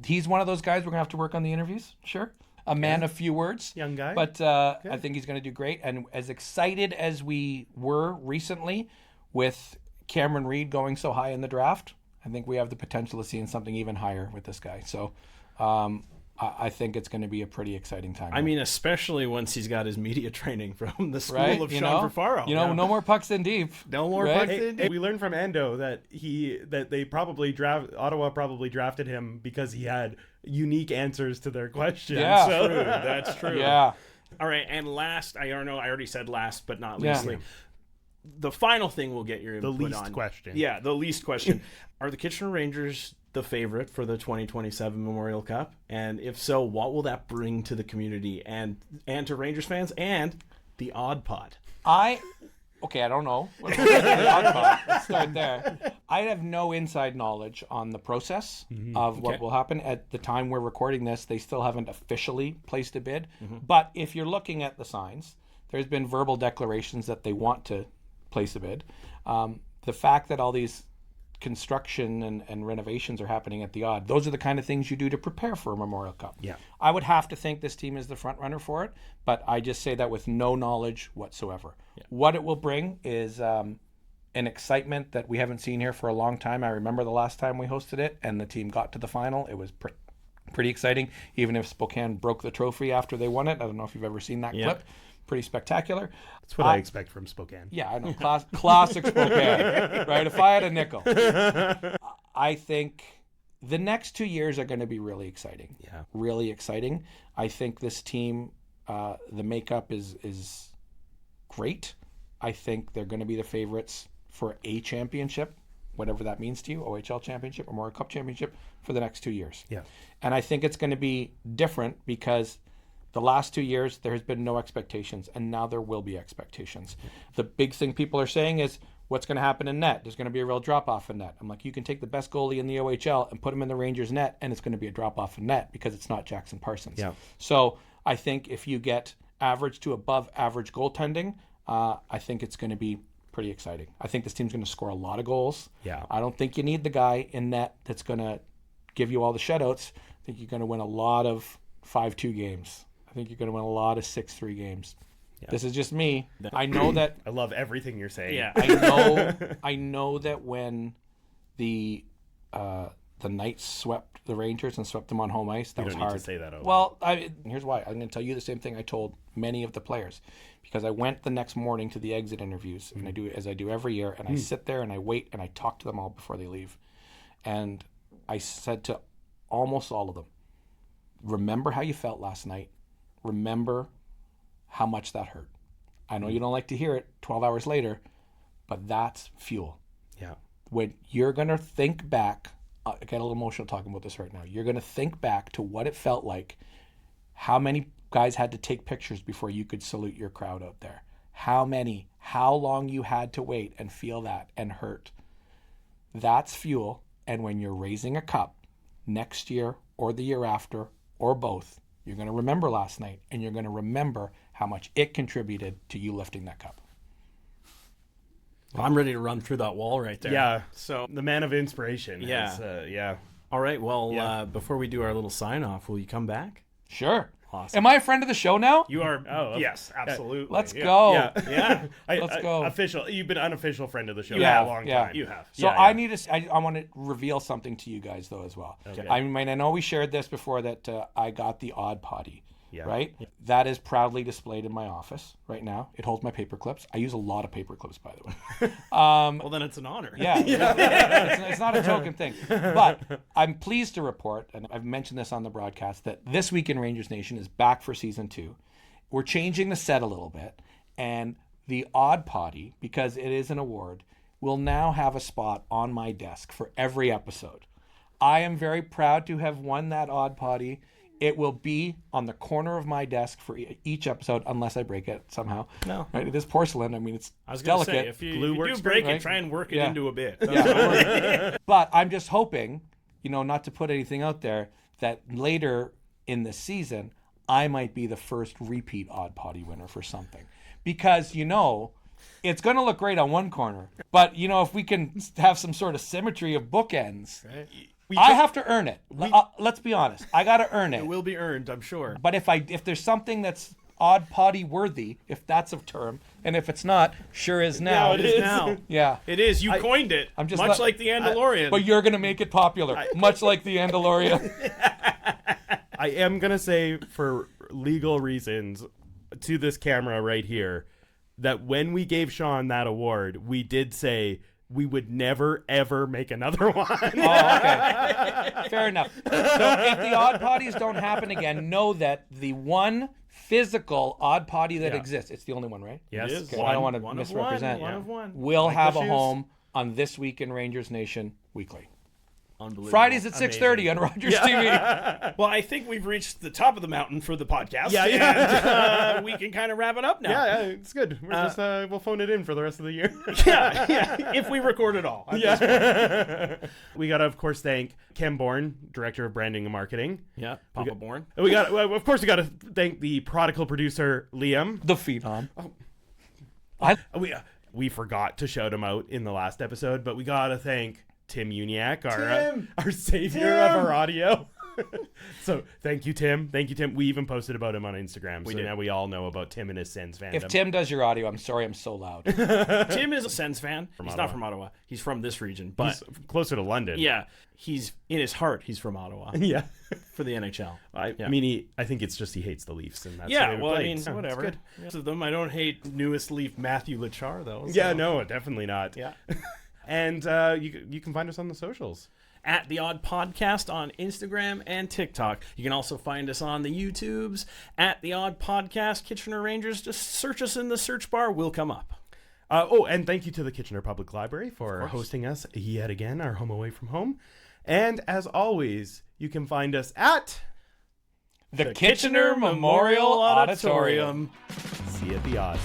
He's one of those guys we're going to have to work on the interviews. Sure. A man of few words.
Young guy.
But I think he's going to do great. And as excited as we were recently with Cameron Reed going so high in the draft, I think we have the potential of seeing something even higher with this guy. So I think it's going to be a pretty exciting time.
I mean, especially once he's got his media training from the school of Sean Furfaro.
No more pucks in deep.
No more pucks in deep.
We learned from Ando that they probably Ottawa probably drafted him because he had unique answers to their questions.
Yeah,
so.
True. That's true.
Yeah.
All right, and last, I don't know, I already said last but not leastly. The final thing we'll get your input on.
The least question.
Yeah, the least question. Are the Kitchener Rangers the favorite for the 2027 Memorial Cup? And if so, what will that bring to the community and to Rangers fans and the AudPod?
I don't know. Let's start there. I have no inside knowledge on the process of what will happen. At the time we're recording this, they still haven't officially placed a bid. But if you're looking at the signs, there's been verbal declarations that they want to place a bid. The fact that all these construction and renovations are happening at the Aud, those are the kind of things you do to prepare for a Memorial Cup.
Yeah.
I would have to think this team is the front runner for it, but I just say that with no knowledge whatsoever. Yeah. What it will bring is an excitement that we haven't seen here for a long time. I remember the last time we hosted it and the team got to the final. It was pretty exciting, even if Spokane broke the trophy after they won it. I don't know if you've ever seen that clip. Pretty spectacular.
That's what I expect from Spokane.
Yeah, I know. Classic Spokane, right? If I had a nickel. I think the next 2 years are going to be really exciting.
Yeah.
Really exciting. I think this team, the makeup is great. I think they're going to be the favorites for a championship, whatever that means to you, OHL championship or Memorial Cup championship, for the next 2 years.
Yeah.
And I think it's going to be different because the last 2 years, there has been no expectations, and now there will be expectations. The big thing people are saying is, what's going to happen in net? There's going to be a real drop-off in net. I'm like, you can take the best goalie in the OHL and put him in the Rangers net, and it's going to be a drop-off in net because it's not Jackson Parsons.
Yeah.
So I think if you get average to above average goaltending, I think it's going to be pretty exciting. I think this team's going to score a lot of goals.
Yeah.
I don't think you need the guy in net that's going to give you all the shutouts. I think you're going to win a lot of 5-2 games. I think you're going to win a lot of 6-3 games. Yeah. This is just me. I know that.
I love everything you're saying.
Yeah.
I know that when the Knights swept the Rangers and swept them on home ice, that was hard.
You don't need to say that over.
Well, here's why. I'm going to tell you the same thing I told many of the players, because I went the next morning to the exit interviews, and I do as I do every year, and I sit there and I wait and I talk to them all before they leave, and I said to almost all of them, remember how you felt last night. Remember how much that hurt. I know you don't like to hear it 12 hours later, but that's fuel.
Yeah.
When you're going to think back, I get a little emotional talking about this right now. You're going to think back to what it felt like, how many guys had to take pictures before you could salute your crowd out there. How long you had to wait and feel that and hurt. That's fuel. And when you're raising a cup next year or the year after or both, you're going to remember last night, and you're going to remember how much it contributed to you lifting that cup.
Well, I'm ready to run through that wall right there.
Yeah.
So
the man of inspiration.
Yeah.
Yeah.
All right. Well, before we do our little sign off, will you come back?
Sure.
Awesome.
Am I a friend of the show now?
You are. Yes, absolutely.
Let's go.
Yeah.
Let's go.
Official. You've been unofficial friend of the show for a long time.
You have.
So I need to. I want to reveal something to you guys though as well.
Okay.
I mean, I know we shared this before that I got the Odd Potty.
Yeah.
Right? Yeah. That is proudly displayed in my office right now. It holds my paper clips. I use a lot of paper clips, by the way.
Well, then it's an honor.
Yeah. It's not a token thing. But I'm pleased to report, and I've mentioned this on the broadcast, that This Week in Rangers Nation is back for season 2. We're changing the set a little bit, and the Odd Potty, because it is an award, will now have a spot on my desk for every episode. I am very proud to have won that Odd Potty. It will be on the corner of my desk for each episode, unless I break it somehow.
No.
Right? It is porcelain. I mean, it's delicate.
Say, if you do break it, try and work it into a bit.
But I'm just hoping, not to put anything out there, that later in the season, I might be the first repeat Odd Potty winner for something. Because, it's going to look great on one corner. But, if we can have some sort of symmetry of bookends... Right. I have to earn it. Let's be honest. I got to earn it.
It will be earned, I'm sure.
But if there's something that's Odd Potty worthy, if that's a term, and if it's not, sure is now.
Yeah, it is now.
Yeah.
It is. You coined it. I'm just much like the Andolorian.
But you're going to make it popular, much like the Andolorian.
I am going to say, for legal reasons, to this camera right here, that when we gave Sean that award, we did say... we would never, ever make another one.
Oh, okay. Fair enough. So if the Odd Potties don't happen again, know that the one physical Odd Potty that exists, it's the only one, right?
Yes.
Okay, I don't want to misrepresent.
One of one.
Will have a home on This Week in Rangers Nation weekly.
Unbelievable.
Fridays at 6:30 on Rogers TV.
Well, I think we've reached the top of the mountain for the podcast.
Yeah.
We can kind of wrap it up now.
Yeah, it's good. We're just we'll phone it in for the rest of the year.
yeah. If we record it all.
We got to, of course, thank Ken Bourne, Director of Branding and Marketing.
Yeah, Papa Bourne.
We got, of course, we got to thank the prodigal producer, Liam.
The Phenom.
We forgot to shout him out in the last episode, but we got to thank Tim Uniac, our savior of our audio. So thank you, Tim. We even posted about him on Instagram. Now we all know about Tim and his Sens fandom.
If Tim does your audio, I'm sorry I'm so loud.
Tim is a Sens fan. He's not from Ottawa. He's from this region, but
he's closer to London.
Yeah, he's in his heart. He's from Ottawa.
Yeah,
for the NHL.
I mean, I think it's just he hates the Leafs, and that's
whatever. Good. Most of them, I don't hate newest Leaf Matthew Lachar though. So.
Yeah, no, definitely not.
Yeah.
And you can find us on the socials.
At The Odd Podcast on Instagram and TikTok. You can also find us on the YouTubes. At The Odd Podcast, Kitchener Rangers. Just search us in the search bar. We'll come up.
And thank you to the Kitchener Public Library for hosting us yet again, our home away from home. And as always, you can find us at...
the Kitchener Memorial Auditorium.
See you at The Odd.